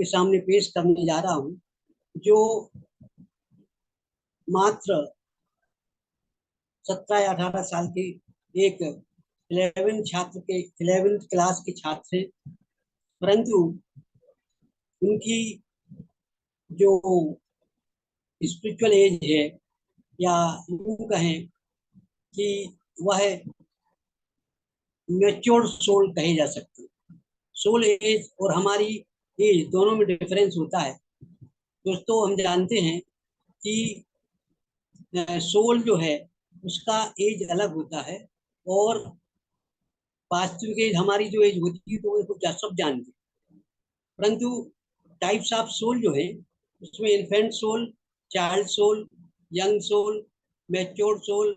आपके सामने पेश करने जा रहा हूँ, जो मात्र 17 या 18 साल के एक 11th क्लास के छात्र हैं। परंतु उनकी जो स्पिरिचुअल एज है, या यूं कहें कि वह मैच्योर सोल कहे जा सकते हैं। सोल एज और हमारी एज दोनों में डिफरेंस होता है। दोस्तों, हम जानते हैं कि सोल जो है उसका एज अलग होता है, और वास्तविक एज हमारी जो एज होती है तो वो सब जानते हैं। परंतु टाइप्स ऑफ सोल जो है, उसमें infant soul, child soul, young soul, mature soul,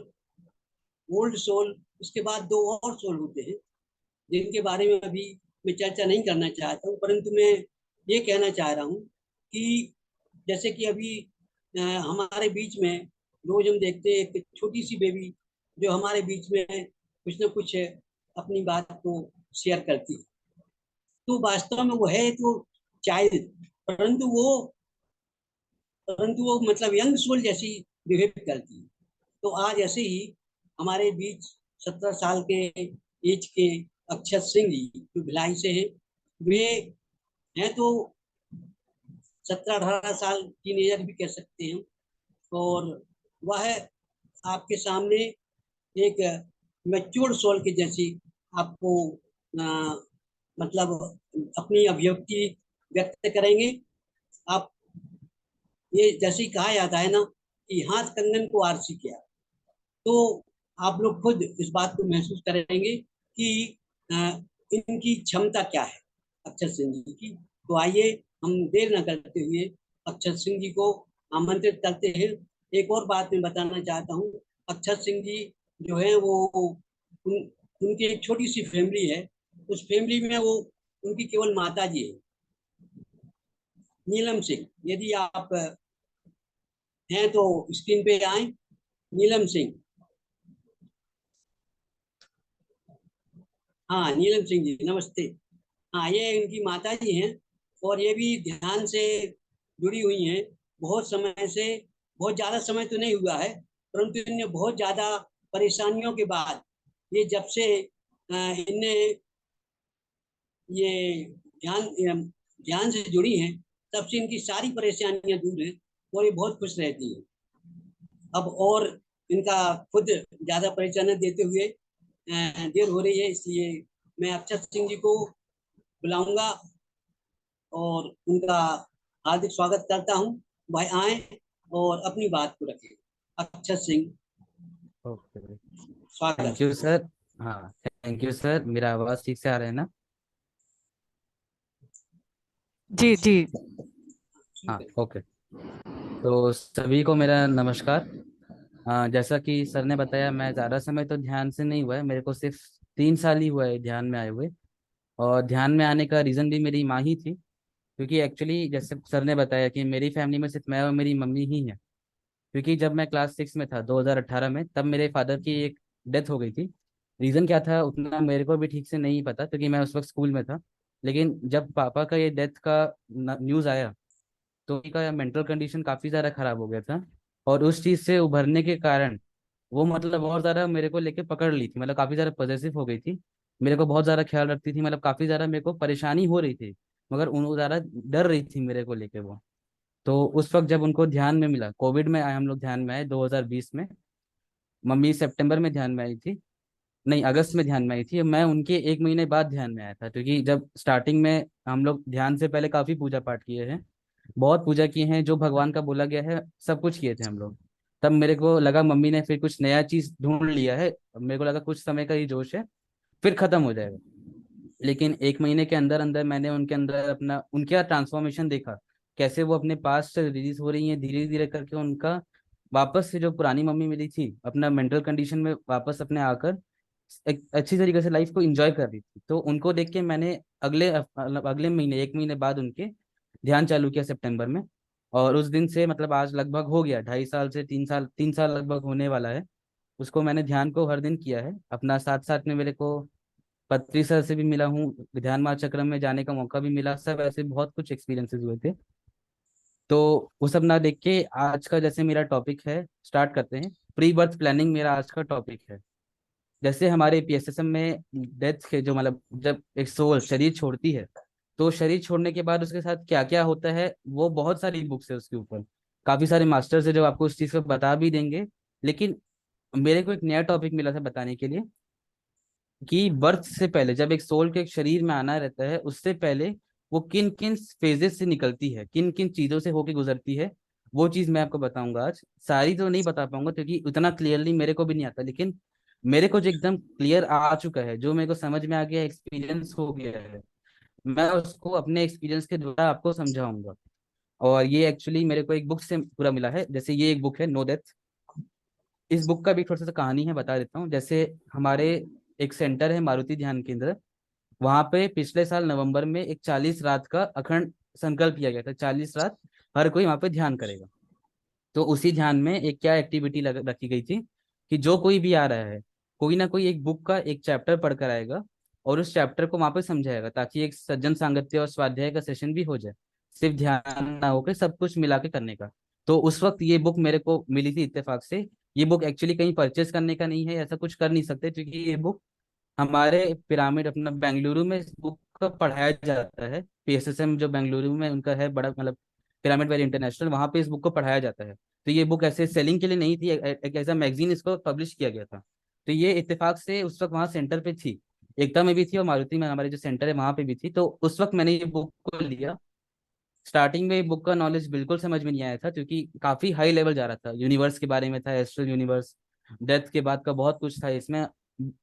old soul, उसके बाद दो और सोल होते हैं जिनके बारे में अभी मैं चर्चा नहीं करना चाहता हूँ। परंतु मैं ये कहना चाह रहा हूँ कि जैसे कि अभी हमारे बीच में रोज हम देखते हैं एक छोटी सी बेबी जो हमारे बीच में कुछ ना कुछ अपनी बात को शेयर करती है, तो वास्तव में वो है तो चाइल्ड, परंतु वो मतलब यंग सोल जैसी बिहेव करती है। तो आज ऐसे ही हमारे बीच 17 साल के एज के अक्षत सिंह जी, जो भिलाई से हैं, वे हैं तो 17-18 साल टीनेजर भी कह सकते हैं। और वह आपके सामने एक मैच्योर सोल के जैसी आपको आ, मतलब अपनी अभिव्यक्ति व्यक्त करेंगे। आप ये जैसे ही कहा जाता है ना कि हाथ कंगन को आरसी किया, तो आप लोग खुद इस बात को महसूस करेंगे कि अ, इनकी क्षमता क्या है अक्षर सिंह जी की। तो आइए हम देर न करते हुए अक्षर सिंह जी को आमंत्रित करते हैं। एक और बात मैं बताना चाहता हूँ, अक्षर सिंह जी जो है वो उनकी एक छोटी सी फैमिली है। उस फैमिली में वो उनकी केवल माता जी है, नीलम सिंह। यदि आप हैं तो स्क्रीन पे आए, नीलम सिंह। हाँ, नीलम सिंह जी नमस्ते। हाँ, ये इनकी माता जी हैं, और ये भी ध्यान से जुड़ी हुई हैं बहुत समय से। बहुत ज़्यादा समय तो नहीं हुआ है, परंतु इन्हें बहुत ज़्यादा परेशानियों के बाद, ये जब से इन्हें ये ध्यान ध्यान से जुड़ी हैं, तब से इनकी सारी परेशानियां दूर हैं, और ये बहुत खुश रहती हैं। अब और इनका खुद ज़्यादा परिचय न देते हुए देर हो रही है, इसलिए मैं अक्षत सिंह जी को बुलाऊंगा और उनका हार्दिक स्वागत करता हूं। भाई आए और अपनी बात को रखें। अक्षत सिंह, ओके, स्वागत। Thank you sir. हाँ, थैंक यू सर। मेरा आवाज़ ठीक से आ रहा है ना? जी जी। हाँ, ओके। तो सभी को मेरा नमस्कार। जैसा कि सर ने बताया, मैं ज़्यादा समय तो ध्यान से नहीं हुआ है, मेरे को सिर्फ 3 साल ही हुआ है ध्यान में आए हुए। और ध्यान में आने का रीज़न भी मेरी माँ ही थी, क्योंकि एक्चुअली जैसे सर ने बताया कि मेरी फैमिली में सिर्फ मैं और मेरी मम्मी ही हैं। क्योंकि जब मैं क्लास 6 में था 2018 में, तब मेरे फादर की एक डेथ हो गई थी। रीज़न क्या था उतना मेरे को भी ठीक से नहीं पता, क्योंकि मैं उस वक्त स्कूल में था। लेकिन जब पापा का ये डेथ का न्यूज़ आया, तो उनका मेंटल कंडीशन काफ़ी ज़्यादा खराब हो गया था। और उस चीज़ से उभरने के कारण वो मतलब और ज़्यादा मेरे को लेके पकड़ ली थी, मतलब काफ़ी ज़्यादा पॉजेसिव हो गई थी। मेरे को बहुत ज़्यादा ख्याल रखती थी, मतलब काफ़ी ज़्यादा मेरे को परेशानी हो रही थी। मगर उन ज़्यादा डर रही थी मेरे को लेके वो। तो उस वक्त जब उनको ध्यान में मिला, कोविड में आए हम लोग ध्यान में आए 2020 में। मम्मी सितंबर में ध्यान में आई थी, नहीं अगस्त में ध्यान में आई थी। मैं उनके 1 महीने बाद ध्यान में आया था, क्योंकि जब स्टार्टिंग में हम लोग ध्यान से पहले काफ़ी पूजा पाठ किए हैं, बहुत पूजा किए हैं, जो भगवान का बोला गया है सब कुछ किए थे हम लोग। तब मेरे को लगा मम्मी ने फिर कुछ नया चीज़ ढूंढ लिया है, अब मेरे को लगा कुछ समय का ही जोश है, फिर खत्म हो जाएगा। लेकिन 1 महीने के अंदर अंदर मैंने उनके अंदर अपना उनका ट्रांसफॉर्मेशन देखा, कैसे वो अपने पास्ट से रिलीज हो रही हैं धीरे धीरे करके। उनका वापस से जो पुरानी मम्मी मिली थी, अपना मेंटल कंडीशन में वापस अपने आकर एक अच्छी तरीके से लाइफ को एंजॉय कर रही थी। तो उनको देख के मैंने अगले महीने 1 महीने बाद उनके ध्यान चालू किया सितंबर में। और उस दिन से मतलब आज लगभग हो गया 2.5 साल से 3 साल, 3 साल लगभग होने वाला है। उसको मैंने ध्यान को हर दिन किया है अपना। साथ साथ में मेरे को पत्री सर से भी मिला हूँ, ध्यान मार्ग में जाने का मौका भी मिला, सब ऐसे बहुत कुछ एक्सपीरियंसेस हुए थे। तो वो सब ना देख के आज का जैसे मेरा टॉपिक है, स्टार्ट करते हैं। प्री बर्थ प्लानिंग मेरा आज का टॉपिक है। जैसे हमारे पीएसएसएम में डेथ के जो मतलब जब एक सोल शरीर छोड़ती है, तो शरीर छोड़ने के बाद उसके साथ क्या क्या होता है, वो बहुत सारी बुक्स है उसके ऊपर, काफी सारे मास्टर्स है जो आपको उस चीज को बता भी देंगे। लेकिन मेरे को एक नया टॉपिक मिला था बताने के लिए कि बर्थ से पहले जब एक सोल के एक शरीर में आना रहता है, उससे पहले वो किन किन फेजेस से निकलती है, किन किन चीजों से होके गुजरती है, वो चीज मैं आपको बताऊंगा आज। सारी तो नहीं बता पाऊंगा क्योंकि उतना क्लियरली मेरे को भी नहीं आता, लेकिन मेरे को जो एकदम क्लियर आ चुका है, जो मेरे को समझ में आ गया, एक्सपीरियंस हो गया है, मैं उसको अपने एक्सपीरियंस के द्वारा आपको समझाऊंगा। और ये एक्चुअली मेरे को एक बुक से पूरा मिला है। जैसे ये एक बुक है नो डेथ। इस बुक का भी थोड़ा सा कहानी है, बता देता हूँ। जैसे हमारे एक सेंटर है मारुति ध्यान केंद्र, वहां पे पिछले साल नवंबर में एक 40 रात का अखंड संकल्प किया गया था। 40 रात हर कोई वहां पे ध्यान करेगा। तो उसी ध्यान में एक क्या एक्टिविटी रखी गई थी कि जो कोई भी आ रहा है, कोई ना कोई एक बुक का एक चैप्टर पढ़कर आएगा और उस चैप्टर को वहां पे समझाएगा, ताकि एक सज्जन सांगत्य और स्वाध्याय का सेशन भी हो जाए, सिर्फ ध्यान ना होकर सब कुछ मिला के करने का। तो उस वक्त ये बुक मेरे को मिली थी इत्तेफाक से। ये बुक एक्चुअली कहीं परचेज करने का नहीं है, ऐसा कुछ कर नहीं सकते, क्योंकि ये बुक हमारे पिरामिड अपना बेंगलुरु में इस बुक का पढ़ाया जाता है। पीएसएसएम जो बेंगलुरु में उनका है बड़ा मतलब पिरामिड वैली इंटरनेशनल, वहाँ पे इस बुक को पढ़ाया जाता है। तो ये बुक ऐसे सेलिंग के लिए नहीं थी, एक ऐसा मैगजीन इसको पब्लिश किया गया था। तो ये इत्तेफाक से उस वक्त वहाँ सेंटर पे थी, एकता में भी थी और मारुति में हमारे जो सेंटर है वहाँ पे भी थी। तो उस वक्त मैंने ये बुक को लिया। स्टार्टिंग में बुक का नॉलेज बिल्कुल समझ में नहीं आया था, क्योंकि काफी हाई लेवल जा रहा था, यूनिवर्स के बारे में था, एस्ट्रल यूनिवर्स, डेथ के बाद का बहुत कुछ था इसमें।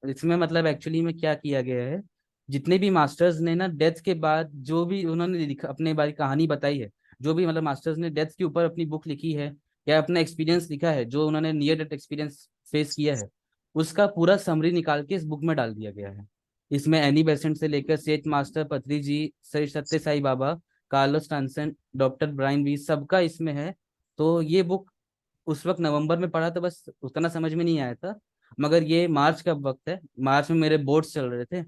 इसमें मतलब एक्चुअली में क्या किया गया है, जितने भी मास्टर्स ने ना डेथ के बाद जो भी उन्होंने लिखा अपने बारे कहानी बताई है, जो भी मतलब मास्टर्स ने डेथ के ऊपर अपनी बुक लिखी है या अपना एक्सपीरियंस लिखा है, जो उन्होंने नियर डेथ एक्सपीरियंस फेस किया है, उसका पूरा समरी निकाल के इस बुक में डाल दिया गया है। इसमें एनी बेसेंट से लेकर सेठ मास्टर पत्री जी, श्री सत्य Sai Baba, Carlos टानसन, doctor Brian we, सबका इसमें है। तो ये बुक उस वक्त नवंबर में पढ़ा तो बस उतना समझ में नहीं आया था। मगर ये मार्च का वक्त है, मार्च में मेरे बोर्ड्स चल रहे थे।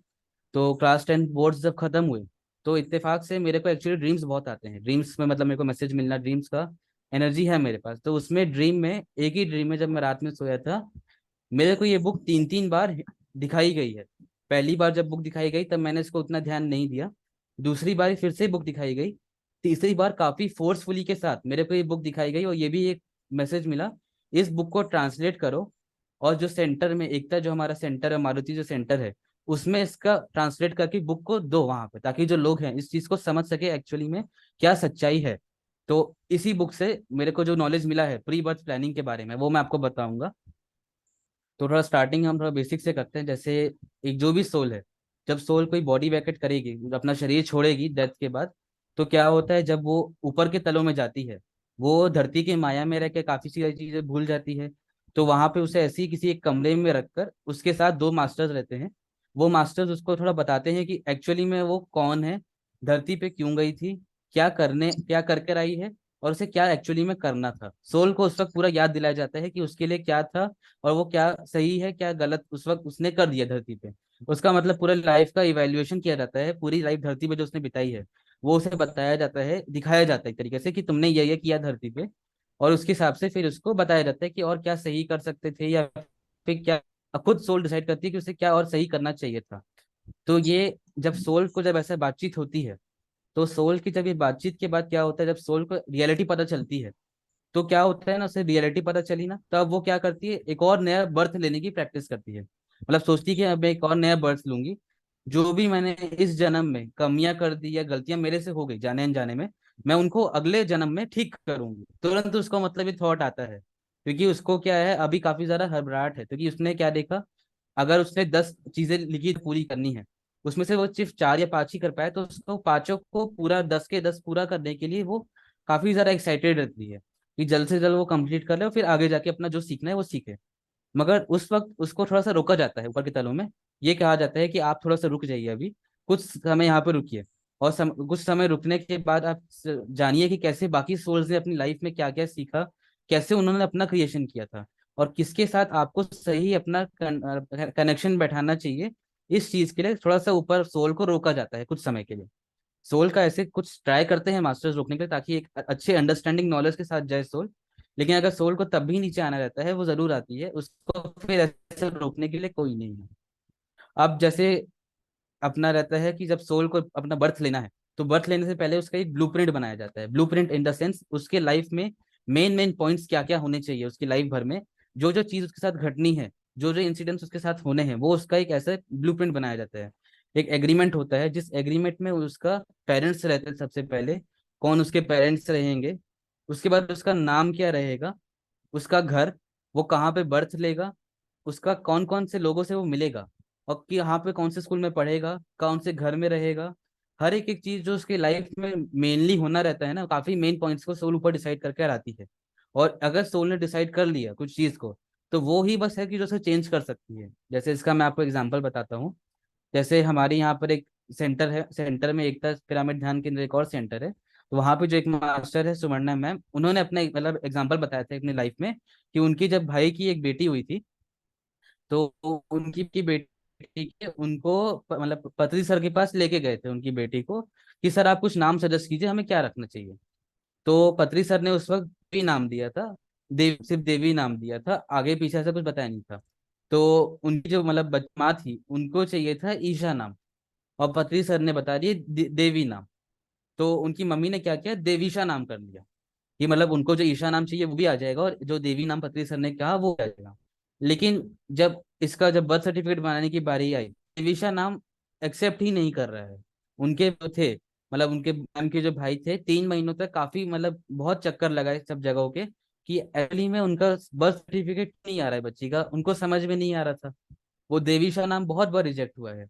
तो क्लास 10 बोर्ड्स जब खत्म हुए, तो इत्तेफाक से मेरे को एक्चुअली ड्रीम्स बहुत आते हैं। ड्रीम्स में मतलब मेरे को मैसेज मिलना, ड्रीम्स का एनर्जी है मेरे पास। तो उसमें ड्रीम में, एक ही ड्रीम में जब मैं रात में सोया था, मेरे को ये बुक 3 3 बार दिखाई गई है। पहली बार जब बुक दिखाई गई तब मैंने इसको उतना ध्यान नहीं दिया, दूसरी बार फिर से बुक दिखाई गई, तीसरी बार काफी फोर्सफुली के साथ मेरे को ये बुक दिखाई गई और ये भी एक मैसेज मिला, इस बुक को ट्रांसलेट करो और जो सेंटर में एकता जो हमारा सेंटर है, मारुति जो सेंटर है, उसमें इसका ट्रांसलेट करके बुक को दो वहां पे, ताकि जो लोग हैं इस चीज को समझ सके एक्चुअली में क्या सच्चाई है। तो इसी बुक से मेरे को जो नॉलेज मिला है प्री बर्थ प्लानिंग के बारे में, वो मैं आपको बताऊंगा। तो थोड़ा स्टार्टिंग हम थोड़ा बेसिक से करते हैं। जैसे एक जो भी सोल है, जब सोल कोई बॉडी वैकेट करेगी, अपना शरीर छोड़ेगी डेथ के बाद, तो क्या होता है, जब वो ऊपर के तलों में जाती है, वो धरती की माया में रह के काफी सारी चीजें भूल जाती है। तो वहां पे उसे ऐसी किसी एक कमरे में रखकर उसके साथ दो मास्टर्स रहते हैं। वो मास्टर्स उसको थोड़ा बताते हैं कि एक्चुअली में वो कौन है, धरती पे क्यों गई थी, क्या कर कर आई है, और उसे क्या एक्चुअली में करना था। सोल को उस वक्त पूरा याद दिलाया जाता है कि उसके लिए क्या था और वो क्या सही है क्या गलत उस वक्त उसने कर दिया धरती पे। उसका मतलब पूरा लाइफ का इवैल्यूएशन किया जाता है, पूरी लाइफ धरती पे जो उसने बिताई है वो उसे बताया जाता है, दिखाया जाता है एक तरीके से कि तुमने ये किया धरती पे। और उसके हिसाब से फिर उसको बताया जाता है कि और क्या सही कर सकते थे, या फिर क्या खुद सोल डिसाइड करती है कि उसे क्या और सही करना चाहिए था। तो ये जब सोल को जब ऐसे बातचीत होती है, तो सोल की जब ये बातचीत के बाद क्या होता है, जब सोल को रियलिटी पता चलती है, तो क्या होता है ना, उसे रियलिटी पता चली ना, तब वो क्या करती है, एक और नया बर्थ लेने की प्रैक्टिस करती है। मतलब सोचती है कि अब मैं एक और नया बर्थ लूंगी, जो भी मैंने इस जन्म में कमियां कर दी या गलतियां मेरे से हो गई जाने अनजाने में, मैं उनको अगले जन्म में ठीक करूंगी। तुरंत उसको मतलब ये थॉट आता है, क्योंकि उसको क्या है, अभी काफी ज्यादा हड़बड़ाहट है, क्योंकि उसने क्या देखा, अगर उसने 10 चीजें लिखी पूरी करनी है, उसमें से वो सिर्फ 4 या 5 ही कर पाए, तो उसको पांचों को पूरा 10 के 10 पूरा करने के लिए वो काफी ज्यादा एक्साइटेड रहती है कि जल्द से जल्द वो कंप्लीट कर ले और फिर आगे जाके अपना जो सीखना है वो सीखे। मगर उस वक्त उसको थोड़ा सा रोका जाता है ऊपर के तलों में। ये कहा जाता है कि आप थोड़ा सा रुक जाइए, अभी कुछ समय यहाँ पे रुकिए, और कुछ समय रुकने के बाद आप जानिए कि कैसे बाकी सोल्स ने अपनी लाइफ में क्या क्या सीखा, कैसे उन्होंने अपना क्रिएशन किया था, और किसके साथ आपको सही अपना कनेक्शन बैठाना चाहिए इस चीज के लिए थोड़ा सा ऊपर सोल को रोका जाता है कुछ समय के लिए। सोल का ऐसे कुछ ट्राई करते हैं मास्टर्स रोकने के लिए, ताकि एक अच्छे अंडरस्टैंडिंग नॉलेज के साथ जाए सोल। लेकिन अगर सोल को तब भी नीचे आना रहता है, वो जरूर आती है, उसको फिर ऐसे रोकने के लिए कोई नहीं है। अब जैसे अपना रहता है कि जब सोल को अपना बर्थ लेना है, तो बर्थ लेने से पहले उसका एक ब्लूप्रिंट बनाया जाता है। ब्लूप्रिंट इन द सेंस उसके लाइफ में मेन मेन पॉइंट्स क्या क्या होने चाहिए उसकी लाइफ भर में, जो जो चीज उसके साथ घटनी है, जो जो इंसिडेंट्स उसके साथ होने हैं, वो उसका एक ऐसा ब्लूप्रिंट बनाया जाता है। एक एग्रीमेंट होता है, जिस एग्रीमेंट में उसका पेरेंट्स रहते हैं सबसे पहले, कौन उसके पेरेंट्स रहेंगे, उसके बाद उसका नाम क्या रहेगा, उसका घर, वो कहाँ पे बर्थ लेगा, उसका कौन कौन से लोगों से वो मिलेगा, और कि यहाँ पे कौन से स्कूल में पढ़ेगा, कौन से घर में रहेगा। हर एक एक चीज जो उसकी लाइफ में मेनली होना रहता है ना, काफी मेन पॉइंट्स को सोल ऊपर डिसाइड करके आती है। और अगर सोल ने डिसाइड कर लिया कुछ चीज को, तो वो ही बस है कि जो उसे चेंज कर सकती है। जैसे इसका मैं आपको एग्जांपल बताता हूँ। जैसे हमारे यहाँ पर एक सेंटर है, सेंटर में एकता पिरामिड ध्यान केंद्र एक और सेंटर है। तो वहाँ पे जो एक मास्टर है सुवर्णा मैम, उन्होंने अपना एक मतलब एग्जांपल बताया था अपनी लाइफ में, कि उनकी जब भाई की एक बेटी हुई थी, तो उनकी की बेटी के उनको मतलब पत्री सर के पास लेके गए थे उनकी बेटी को, कि सर आप कुछ नाम सजेस्ट कीजिए, हमें क्या रखना चाहिए। तो पत्री सर ने उस वक्त देवी नाम दिया था। सिर्फ देवी नाम दिया था, आगे पीछे ऐसा कुछ बताया नहीं था। तो उनकी जो मतलब माँ थी, उनको चाहिए था ईशा नाम, और पत्री सर ने बता दिए देवी नाम। तो उनकी मम्मी ने क्या किया, देवीशा नाम कर लिया, कि मतलब उनको जो ईशा नाम चाहिए वो भी आ जाएगा, और जो देवी नाम पत्री सर ने कहा वो आ जाएगा। लेकिन जब बर्थ सर्टिफिकेट बनाने की बारी आई, देवीशा नाम एक्सेप्ट ही नहीं कर रहा है। उनके जो थे मतलब उनके मैम के जो भाई थे, 3 महीनों तक काफी मतलब बहुत चक्कर लगाए सब जगहों के, कि एक्चुअली में उनका बर्थ सर्टिफिकेट नहीं आ रहा है बच्ची का, उनको समझ में नहीं आ रहा था। वो देवीशा नाम बहुत बार रिजेक्ट हुआ है।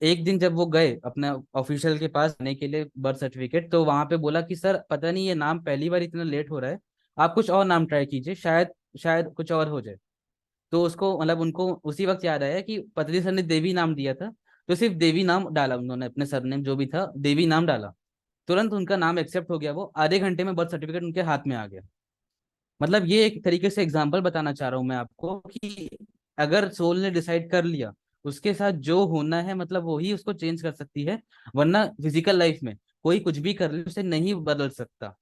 एक दिन जब वो गए अपने ऑफिशियल के पास आने के लिए बर्थ सर्टिफिकेट, तो वहां पे बोला कि सर पता नहीं ये नाम पहली बार इतना लेट हो रहा है, आप कुछ और नाम ट्राई कीजिए, शायद शायद कुछ और हो जाए। तो उसको मतलब उनको उसी वक्त याद आया कि पतली सर ने देवी नाम दिया था, तो सिर्फ देवी नाम डाला उन्होंने, अपने सरनेम जो भी था देवी नाम डाला। तुरंत उनका नाम एक्सेप्ट हो गया, वो आधे घंटे में बर्थ सर्टिफिकेट उनके हाथ में आ गया। मतलब ये एक तरीके से एग्जाम्पल बताना चाह रहा हूँ मैं आपको, कि अगर सोल ने डिसाइड कर लिया, उसके साथ जो होना है मतलब वही उसको चेंज कर सकती है। वरना फिजिकल लाइफ में कोई कुछ भी कर ले उसे नहीं बदल सकता।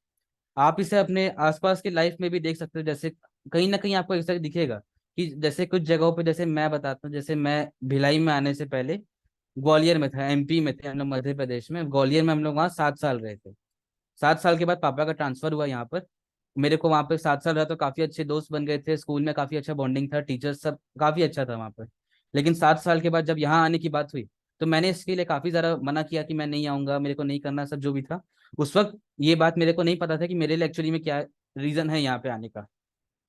आप इसे अपने आसपास के लाइफ में भी देख सकते हो। जैसे कहीं ना कहीं आपको ऐसा दिखेगा कि जैसे कुछ जगहों पे, जैसे मैं बताता हूँ, जैसे मैं भिलाई में आने से पहले ग्वालियर में था, एमपी में थे हम लोग, मध्य प्रदेश में ग्वालियर में हम लोग वहाँ 7 साल रहे थे। 7 साल के बाद पापा का ट्रांसफर हुआ यहाँ पर। मेरे को वहाँ पे 7 साल रहा तो काफी अच्छे दोस्त बन गए थे, स्कूल में काफी अच्छा बॉन्डिंग था, टीचर्स सब काफी अच्छा था वहाँ पर। लेकिन 7 साल के बाद जब यहाँ आने की बात हुई, तो मैंने इसके लिए काफी ज्यादा मना किया कि मैं नहीं आऊंगा, मेरे को नहीं करना, सब जो भी था। उस वक्त ये बात मेरे को नहीं पता था कि मेरे लिए एक्चुअली में क्या रीजन है यहाँ पे आने का।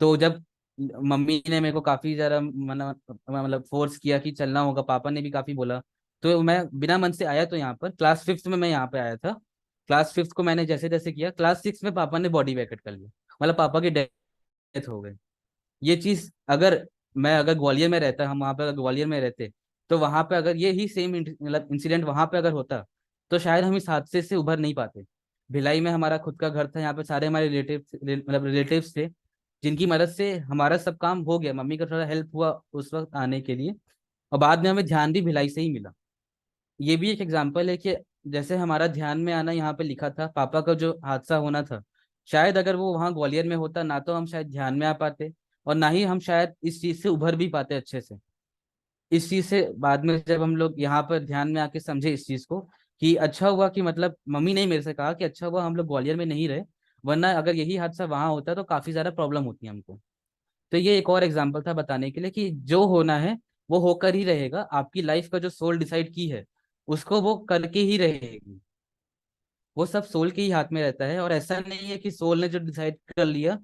तो जब मम्मी ने मेरे को काफी ज्यादा मतलब फोर्स किया कि चलना होगा, पापा ने भी काफी बोला, तो मैं बिना मन से आया। तो यहाँ पर क्लास 5th में मैं यहाँ पे आया था। क्लास 5th को मैंने जैसे जैसे किया, क्लास 6 में पापा ने बॉडी वैकेट कर लिया, मतलब पापा की डेथ हो गई। ये चीज अगर मैं अगर ग्वालियर में रहता, हम वहां पे अगर ग्वालियर में रहते, तो वहां पे अगर ये ही सेम मतलब इंसिडेंट वहां पे अगर होता, तो शायद हम इस हादसे से उभर नहीं पाते। भिलाई में हमारा खुद का घर था, यहाँ पे सारे हमारे रिलेटिव्स थे, जिनकी मदद से हमारा सब काम हो गया। मम्मी का थोड़ा हेल्प हुआ उस वक्त आने के लिए, और बाद में हमें ध्यान भी भिलाई से ही मिला। ये भी एक एग्जाम्पल है कि जैसे हमारा ध्यान में आना यहाँ पे लिखा था, पापा का जो हादसा होना था, शायद अगर वो वहाँ ग्वालियर में होता ना, तो हम शायद ध्यान में आ पाते, और ना ही हम शायद इस चीज से उभर भी पाते अच्छे से। इस चीज से बाद में जब हम लोग यहाँ पर ध्यान में आके समझे इस चीज को, कि अच्छा हुआ कि मतलब मम्मी ने ही मेरे से कहा कि अच्छा हुआ हम लोग ग्वालियर में नहीं रहे, वरना अगर यही हादसा वहां होता तो काफी ज्यादा प्रॉब्लम होती हमको। तो ये एक और एग्जाम्पल था बताने के लिए कि जो होना है वो होकर ही रहेगा। आपकी लाइफ का जो सोल डिसाइड की है, उसको वो करके ही रहेगी। वो सब सोल के ही हाथ में रहता है, और ऐसा नहीं है कि सोल ने जो डिसाइड कर लिया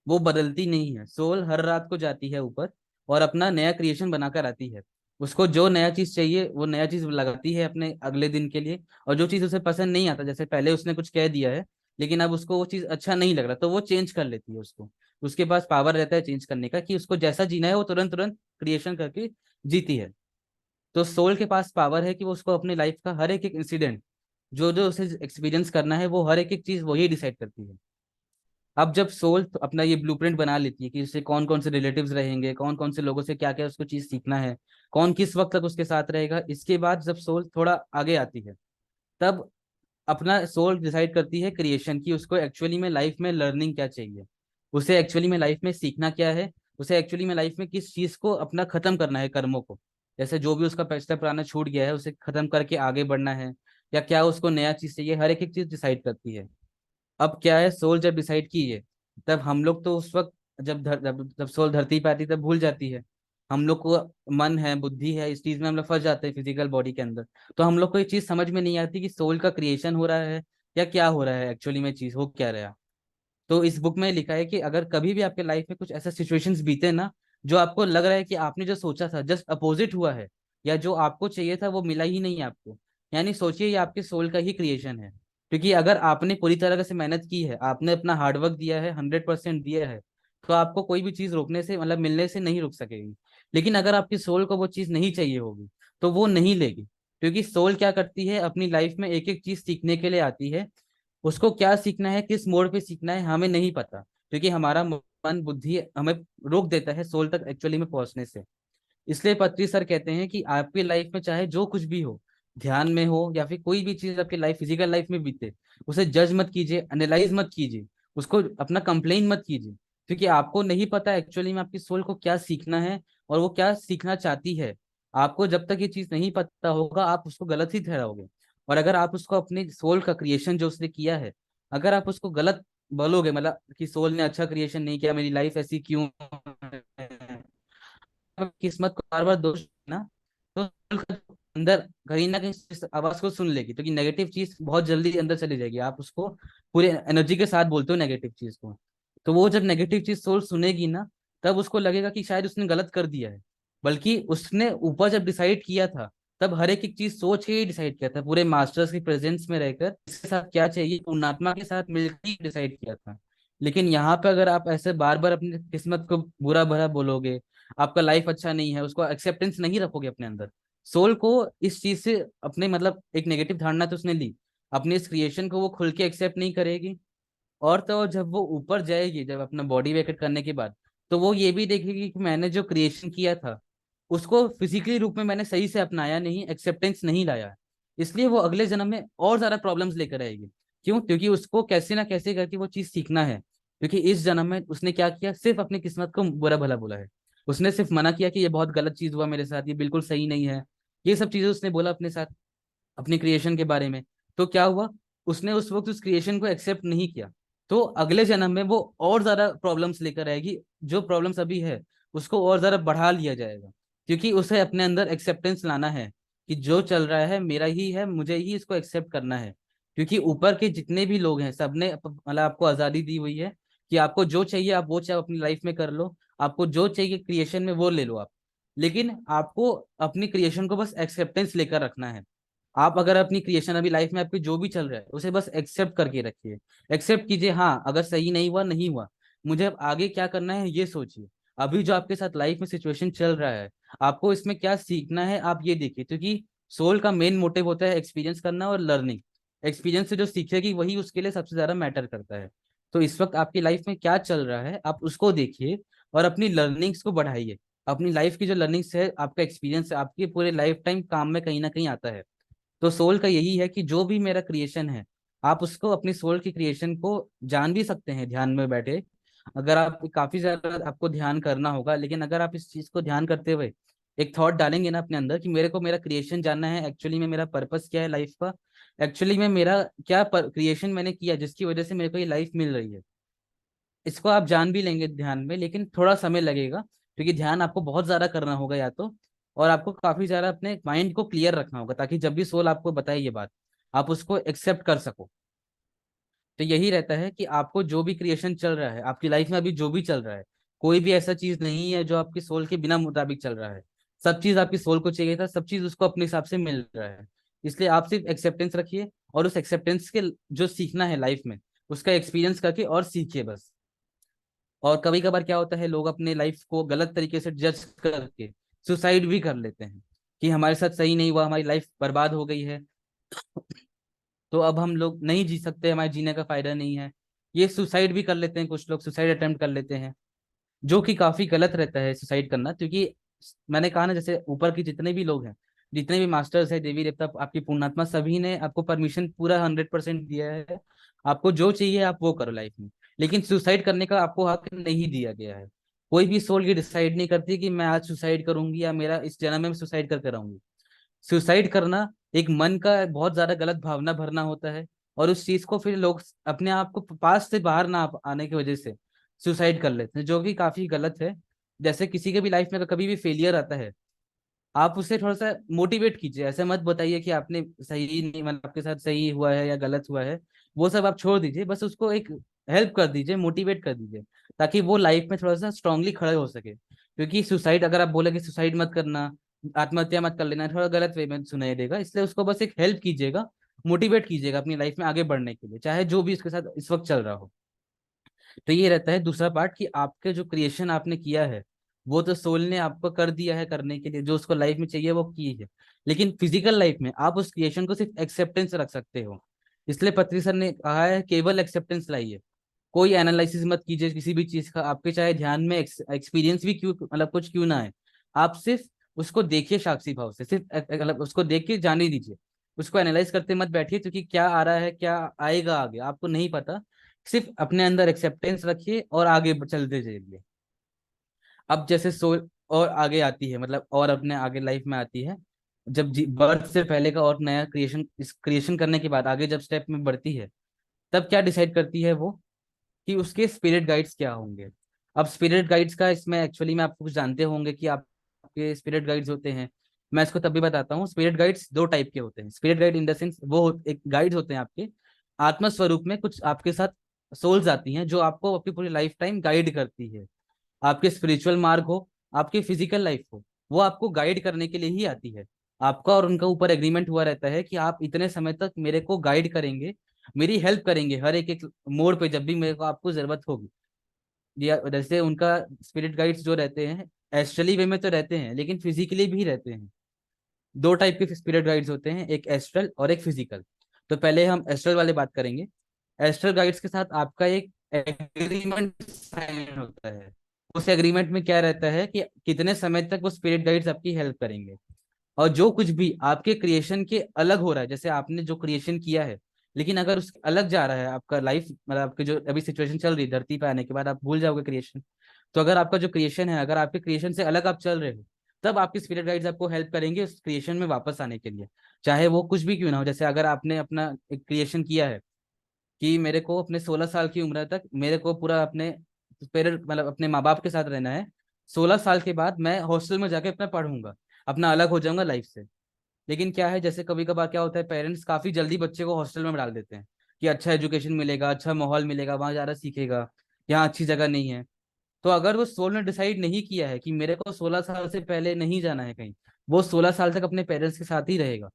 वो बदलती नहीं है। सोल हर रात को जाती है ऊपर, और अपना नया क्रिएशन बनाकर आती है। उसको जो नया चीज चाहिए वो नया चीज लगाती है अपने अगले दिन के लिए। और जो चीज उसे पसंद नहीं आता, जैसे पहले उसने कुछ कह दिया है लेकिन अब उसको वो चीज अच्छा नहीं लग रहा, तो वो चेंज कर लेती है उसको। उसके पास पावर रहता है चेंज करने का, कि उसको जैसा जीना है वो तुरंत तुरंत क्रिएशन करके जीती है। तो सोल के पास पावर है कि वो उसको अपनी लाइफ का हर एक एक इंसिडेंट, जो जो उसे एक्सपीरियंस करना है, वो हर एक एक चीज वही डिसाइड करती है। अब जब सोल अपना ये ब्लूप्रिंट बना लेती है कि उससे कौन कौन से रिलेटिव्स रहेंगे, कौन कौन से लोगों से क्या क्या उसको चीज सीखना है, कौन किस वक्त तक उसके साथ रहेगा, इसके बाद जब सोल थोड़ा आगे आती है, तब अपना सोल डिसाइड करती है क्रिएशन की, उसको एक्चुअली में लाइफ में लर्निंग क्या चाहिए, उसे एक्चुअली में लाइफ में सीखना क्या है, उसे एक्चुअली में लाइफ में किस चीज को अपना खत्म करना है, कर्मों को, जैसे जो भी उसका पिछला पुराना छूट गया है उसे खत्म करके आगे बढ़ना है, या क्या उसको नया चीज चाहिए, हर एक एक चीज डिसाइड करती है। अब क्या है, सोल जब डिसाइड की है, तब हम लोग तो उस वक्त जब सोल धरती पे आती है तब भूल जाती है। हम लोग को मन है, बुद्धि है, इस चीज में हम लोग फंस जाते हैं फिजिकल बॉडी के अंदर। तो हम लोग को ये चीज समझ में नहीं आती कि सोल का क्रिएशन हो रहा है या क्या हो रहा है, एक्चुअली में चीज हो क्या रहा है। तो इस बुक में लिखा है कि अगर कभी भी आपके लाइफ में कुछ ऐसा सिचुएशंस बीते ना, जो आपको लग रहा है कि आपने जो सोचा था जस्ट अपोजिट हुआ है, या जो आपको चाहिए था वो मिला ही नहीं आपको, यानी सोचिए ये आपके सोल का ही क्रिएशन है। क्योंकि अगर आपने पूरी तरह से मेहनत की है, आपने अपना हार्डवर्क दिया है, 100% दिया है, तो आपको कोई भी चीज रोकने से, मतलब मिलने से नहीं रुक सकेगी। लेकिन अगर आपकी सोल को वो चीज नहीं चाहिए होगी, तो वो नहीं लेगी। क्योंकि सोल क्या करती है, अपनी लाइफ में एक एक चीज सीखने के लिए आती है। उसको क्या सीखना है, किस मोड़ पे सीखना है, हमें नहीं पता, क्योंकि हमारा मन बुद्धि हमें रोक देता है सोल तक एक्चुअली में पहुंचने से। इसलिए पत्री सर कहते हैं कि आपकी लाइफ में चाहे जो कुछ भी हो, ध्यान में हो या फिर कोई भी चीज आपकी लाइफ फिजिकल लाइफ में बीते, उसे जज मत कीजिए, एनालाइज मत कीजिए, उसको अपना कंप्लेन मत कीजिए। क्योंकि आपको नहीं पता एक्चुअली में आपकी सोल को क्या सीखना है और वो क्या सीखना चाहती है। आपको जब तक ये चीज नहीं पता होगा, आप उसको गलत ही ठहराओगे। और अगर आप उसको अपने सोल का क्रिएशन जो उसने किया है, अगर आप उसको गलत बोलोगे, मतलब कि सोल ने अच्छा क्रिएशन नहीं किया, मेरी लाइफ ऐसी क्यों है, किस्मत को बार बार दोष ना, तो अंदर कहीं ना कहीं इस आवाज को सुन लेगी, क्योंकि नेगेटिव चीज बहुत जल्दी अंदर चली जाएगी। आप उसको पूरे एनर्जी के साथ बोलते हो नेगेटिव चीज को, तो वो जब नेगेटिव चीज सोल सुनेगी ना, तब उसको लगेगा कि शायद उसने गलत कर दिया है। बल्कि उसने ऊपर जब डिसाइड किया था, तब हर एक एक चीज सोच के ही डिसाइड किया था, पूरे मास्टर्स की प्रेजेंस में रहकर इसके साथ क्या चाहिए, पूर्णात्मा के साथ मिलकर ही डिसाइड किया था। लेकिन यहाँ पे अगर आप ऐसे बार बार अपनी किस्मत को बुरा भरा बोलोगे, आपका लाइफ अच्छा नहीं है, उसको एक्सेप्टेंस नहीं रखोगे अपने अंदर, सोल को इस चीज से अपने, मतलब एक नेगेटिव धारणा तो उसने ली, अपने इस क्रिएशन को वो खुल के एक्सेप्ट नहीं करेगी। और तो और जब वो ऊपर जाएगी, जब अपना बॉडी वेकेट करने के बाद, तो वो ये भी देखेगी कि मैंने जो क्रिएशन किया था उसको फिजिकली रूप में मैंने सही से अपनाया नहीं, एक्सेप्टेंस नहीं लाया। इसलिए वो अगले जन्म में और ज्यादा प्रॉब्लम्स लेकर आएगी। क्यों? क्योंकि उसको कैसे ना कैसे करके वो चीज सीखना है। क्योंकि इस जन्म में उसने क्या किया, सिर्फ अपनी किस्मत को बुरा भला बोला है। उसने सिर्फ मना किया कि ये बहुत गलत चीज हुआ मेरे साथ, ये बिल्कुल सही नहीं है, ये सब चीजें उसने बोला अपने साथ, अपनी क्रिएशन के बारे में। तो क्या हुआ, उसने उस वक्त उस क्रिएशन को एक्सेप्ट नहीं किया। तो अगले जन्म में वो और ज्यादा प्रॉब्लम्स लेकर आएगी, जो प्रॉब्लम्स अभी है उसको और ज्यादा बढ़ा लिया जाएगा। क्योंकि उसे अपने अंदर एक्सेप्टेंस लाना है कि जो चल रहा है मेरा ही है, मुझे ही इसको एक्सेप्ट करना है। क्योंकि ऊपर के जितने भी लोग हैं, सबने मतलब आपको आजादी दी हुई है कि आपको जो चाहिए आप वो चाहे अपनी लाइफ में कर लो, आपको जो चाहिए क्रिएशन में वो ले लो आप। लेकिन आपको अपनी क्रिएशन को बस एक्सेप्टेंस लेकर रखना है। आप अगर अपनी क्रिएशन अभी लाइफ में आपकी जो भी चल रहा है उसे बस एक्सेप्ट करके रखिए, एक्सेप्ट कीजिए। हाँ, अगर सही नहीं हुआ नहीं हुआ, मुझे अब आगे क्या करना है ये सोचिए। अभी जो आपके साथ लाइफ में सिचुएशन चल रहा है, आपको इसमें क्या सीखना है आप ये देखिए। क्योंकि सोल का मेन मोटिव होता है एक्सपीरियंस करना और लर्निंग। एक्सपीरियंस से जो सीखेगी वही उसके लिए सबसे ज्यादा मैटर करता है। तो इस वक्त आपकी लाइफ में क्या चल रहा है आप उसको देखिए और अपनी लर्निंग्स को बढ़ाइए। अपनी लाइफ की जो लर्निंग्स है, आपका एक्सपीरियंस है, आपके पूरे लाइफ टाइम काम में कहीं ना कहीं आता है। तो सोल का यही है कि जो भी मेरा क्रिएशन है, आप उसको अपनी सोल की क्रिएशन को जान भी सकते हैं ध्यान में बैठे। अगर आप काफी ज्यादा आपको ध्यान करना होगा, लेकिन अगर आप इस चीज को ध्यान करते हुए एक थॉट डालेंगे ना अपने अंदर कि मेरे को मेरा क्रिएशन जानना है, एक्चुअली में मेरा पर्पस क्या है लाइफ का, एक्चुअली में मेरा क्या क्रिएशन मैंने किया जिसकी वजह से मेरे को ये लाइफ मिल रही है, इसको आप जान भी लेंगे ध्यान में। लेकिन थोड़ा समय लगेगा, क्योंकि ध्यान आपको बहुत ज्यादा करना होगा या तो, और आपको काफी ज्यादा अपने माइंड को क्लियर रखना होगा, ताकि जब भी सोल आपको बताए ये बात, आप उसको एक्सेप्ट कर सको। तो यही रहता है कि आपको जो भी क्रिएशन चल रहा है आपकी लाइफ में, अभी जो भी चल रहा है, कोई भी ऐसा चीज नहीं है जो आपकी सोल के बिना मुताबिक चल रहा है। सब चीज आपकी सोल को चाहिए था, सब चीज उसको अपने हिसाब से मिल रहा है। इसलिए आप सिर्फ एक्सेप्टेंस रखिए, और उस एक्सेप्टेंस के जो सीखना है लाइफ में, उसका एक्सपीरियंस करके और सीखिए बस। और कभी कभार क्या होता है, लोग अपने लाइफ को गलत तरीके से जज करके सुसाइड भी कर लेते हैं कि हमारे साथ सही नहीं हुआ, हमारी लाइफ बर्बाद हो गई है, तो अब हम लोग नहीं जी सकते, हमारे जीने का फायदा नहीं है। ये सुसाइड भी कर लेते हैं, कुछ लोग सुसाइड अटेम्प्ट कर लेते हैं, जो कि काफी गलत रहता है सुसाइड करना। क्योंकि मैंने कहा ना, जैसे ऊपर के जितने भी लोग हैं, जितने भी मास्टर्स है, देवी देवता, आपकी पुण्यात्मा, सभी ने आपको परमिशन पूरा 100% दिया है। आपको जो चाहिए आप वो करो लाइफ में, लेकिन सुसाइड करने का आपको हक नहीं दिया गया है। कोई भी सोल ये डिसाइड नहीं करती कि मैं आज सुसाइड करूंगी या मेरा इस जन्म में सुसाइड करके रहूंगी। सुसाइड करना एक मन का बहुत ज्यादा गलत भावना भरना होता है, और उस चीज को फिर लोग अपने आप को पास से बाहर ना आने की वजह से सुसाइड कर लेते हैं, जो कि काफी गलत है। जैसे किसी के भी लाइफ में अगर कभी भी फेलियर आता है, आप उसे थोड़ा सा मोटिवेट कीजिए। ऐसे मत बताइए कि आपने सही नहीं, मतलब आपके साथ सही हुआ है या गलत हुआ है, वो सब आप छोड़ दीजिए। बस उसको एक हेल्प कर दीजिए, मोटिवेट कर दीजिए, ताकि वो लाइफ में थोड़ा सा स्ट्रांगली खड़े हो सके। क्योंकि सुसाइड, अगर आप बोले कि सुसाइड मत करना, आत्महत्या मत कर लेना, थोड़ा गलत वे में सुनाई देगा। इसलिए उसको बस एक हेल्प कीजिएगा, मोटिवेट कीजिएगा अपनी लाइफ में आगे बढ़ने के लिए, चाहे जो भी उसके साथ इस वक्त चल रहा हो। तो ये रहता है दूसरा पार्ट, कि आपके जो क्रिएशन आपने किया है, वो तो सोल ने आपको कर दिया है करने के लिए, जो उसको लाइफ में चाहिए वो की है। लेकिन फिजिकल लाइफ में आप उस क्रिएशन को सिर्फ एक्सेप्टेंस रख सकते हो। इसलिए पत्री सर ने कहा है केवल एक्सेप्टेंस लाइए, कोई एनालिसिस मत कीजिए किसी भी चीज का। आपके चाहे ध्यान में एक्सपीरियंस भी क्यों, मतलब कुछ क्यों ना है, आप सिर्फ उसको देखिए साक्षी भाव से, सिर्फ मतलब उसको देख के जाने दीजिए। उसको एनालाइज करते मत बैठिए, क्योंकि क्या आ रहा है क्या आएगा आगे आपको नहीं पता। सिर्फ अपने अंदर एक्सेप्टेंस रखिए और आगे चलते जाइए। अब जैसे सोल और आगे आती है, मतलब और अपने आगे लाइफ में आती है, जब बर्थ से पहले का और नया क्रिएशन, इस क्रिएशन करने के बाद आगे जब स्टेप में बढ़ती है, तब क्या डिसाइड करती है वो, कि उसके स्पिरिट गाइड्स क्या होंगे। अब स्पिरिट गाइड्स का इसमें एक्चुअली में आप कुछ जानते होंगे कि आपके स्पिरिट गाइड्स होते हैं। मैं इसको तब भी बताता हूँ। स्पिरिट गाइड्स दो टाइप के होते हैं। Spirit guide in the sense एक गाइड्स होते हैं आपके आत्मा स्वरूप में, कुछ आपके साथ सोल्स आती हैं जो आपको आपकी पूरी लाइफ टाइम गाइड करती है। आपके स्पिरिचुअल मार्ग हो, आपकी फिजिकल लाइफ हो, वो आपको गाइड करने के लिए ही आती है। आपका और उनका ऊपर एग्रीमेंट हुआ रहता है कि आप इतने समय तक मेरे को गाइड करेंगे, मेरी हेल्प करेंगे हर एक एक मोड़ पे, जब भी मेरे को आपको जरूरत होगी। या जैसे उनका स्पिरिट गाइड्स जो रहते हैं, एस्ट्रली वे में तो रहते हैं, लेकिन फिजिकली भी रहते हैं। दो टाइप के स्पिरिट गाइड्स होते हैं, एक एस्ट्रल और एक फिजिकल। तो पहले हम एस्ट्रल वाले बात करेंगे। एस्ट्रल गाइड्स के साथ आपका एक एग्रीमेंट साइन होता है। उस एग्रीमेंट में क्या रहता है कि कितने समय तक वो स्पिरिट गाइड्स आपकी हेल्प करेंगे। और जो कुछ भी आपके क्रिएशन के अलग हो रहा है, जैसे आपने जो क्रिएशन किया है, लेकिन अगर उसके अलग जा रहा है आपका लाइफ, मतलब आपकी जो अभी सिचुएशन चल रही है, धरती पे आने के बाद आप भूल जाओगे क्रिएशन। तो अगर आपका जो क्रिएशन है, अगर आपके क्रिएशन से अलग आप चल रहे हो, तब आपकी स्पिरिट गाइड्स आपको हेल्प करेंगे उस क्रिएशन में वापस आने के लिए, चाहे वो कुछ भी क्यों ना हो। जैसे अगर आपने अपना एक क्रिएशन किया है कि मेरे को अपने 16 साल की उम्र तक मेरे को पूरा अपने पेरेंट, मतलब अपने माँ बाप के साथ रहना है, 16 साल के बाद मैं हॉस्टल में जाके अपना पढ़ूंगा, अपना अलग हो जाऊंगा लाइफ से। लेकिन क्या है, जैसे कभी कभार क्या होता है, पेरेंट्स काफी जल्दी बच्चे को हॉस्टल में डाल देते हैं कि अच्छा एजुकेशन मिलेगा, अच्छा माहौल मिलेगा, वहां ज्यादा सीखेगा, यहाँ अच्छी जगह नहीं है। तो अगर वो सोल ने डिसाइड नहीं किया है कि मेरे को 16 साल से पहले नहीं जाना है कहीं, वो 16 साल तक अपने पेरेंट्स के साथ ही रहेगा।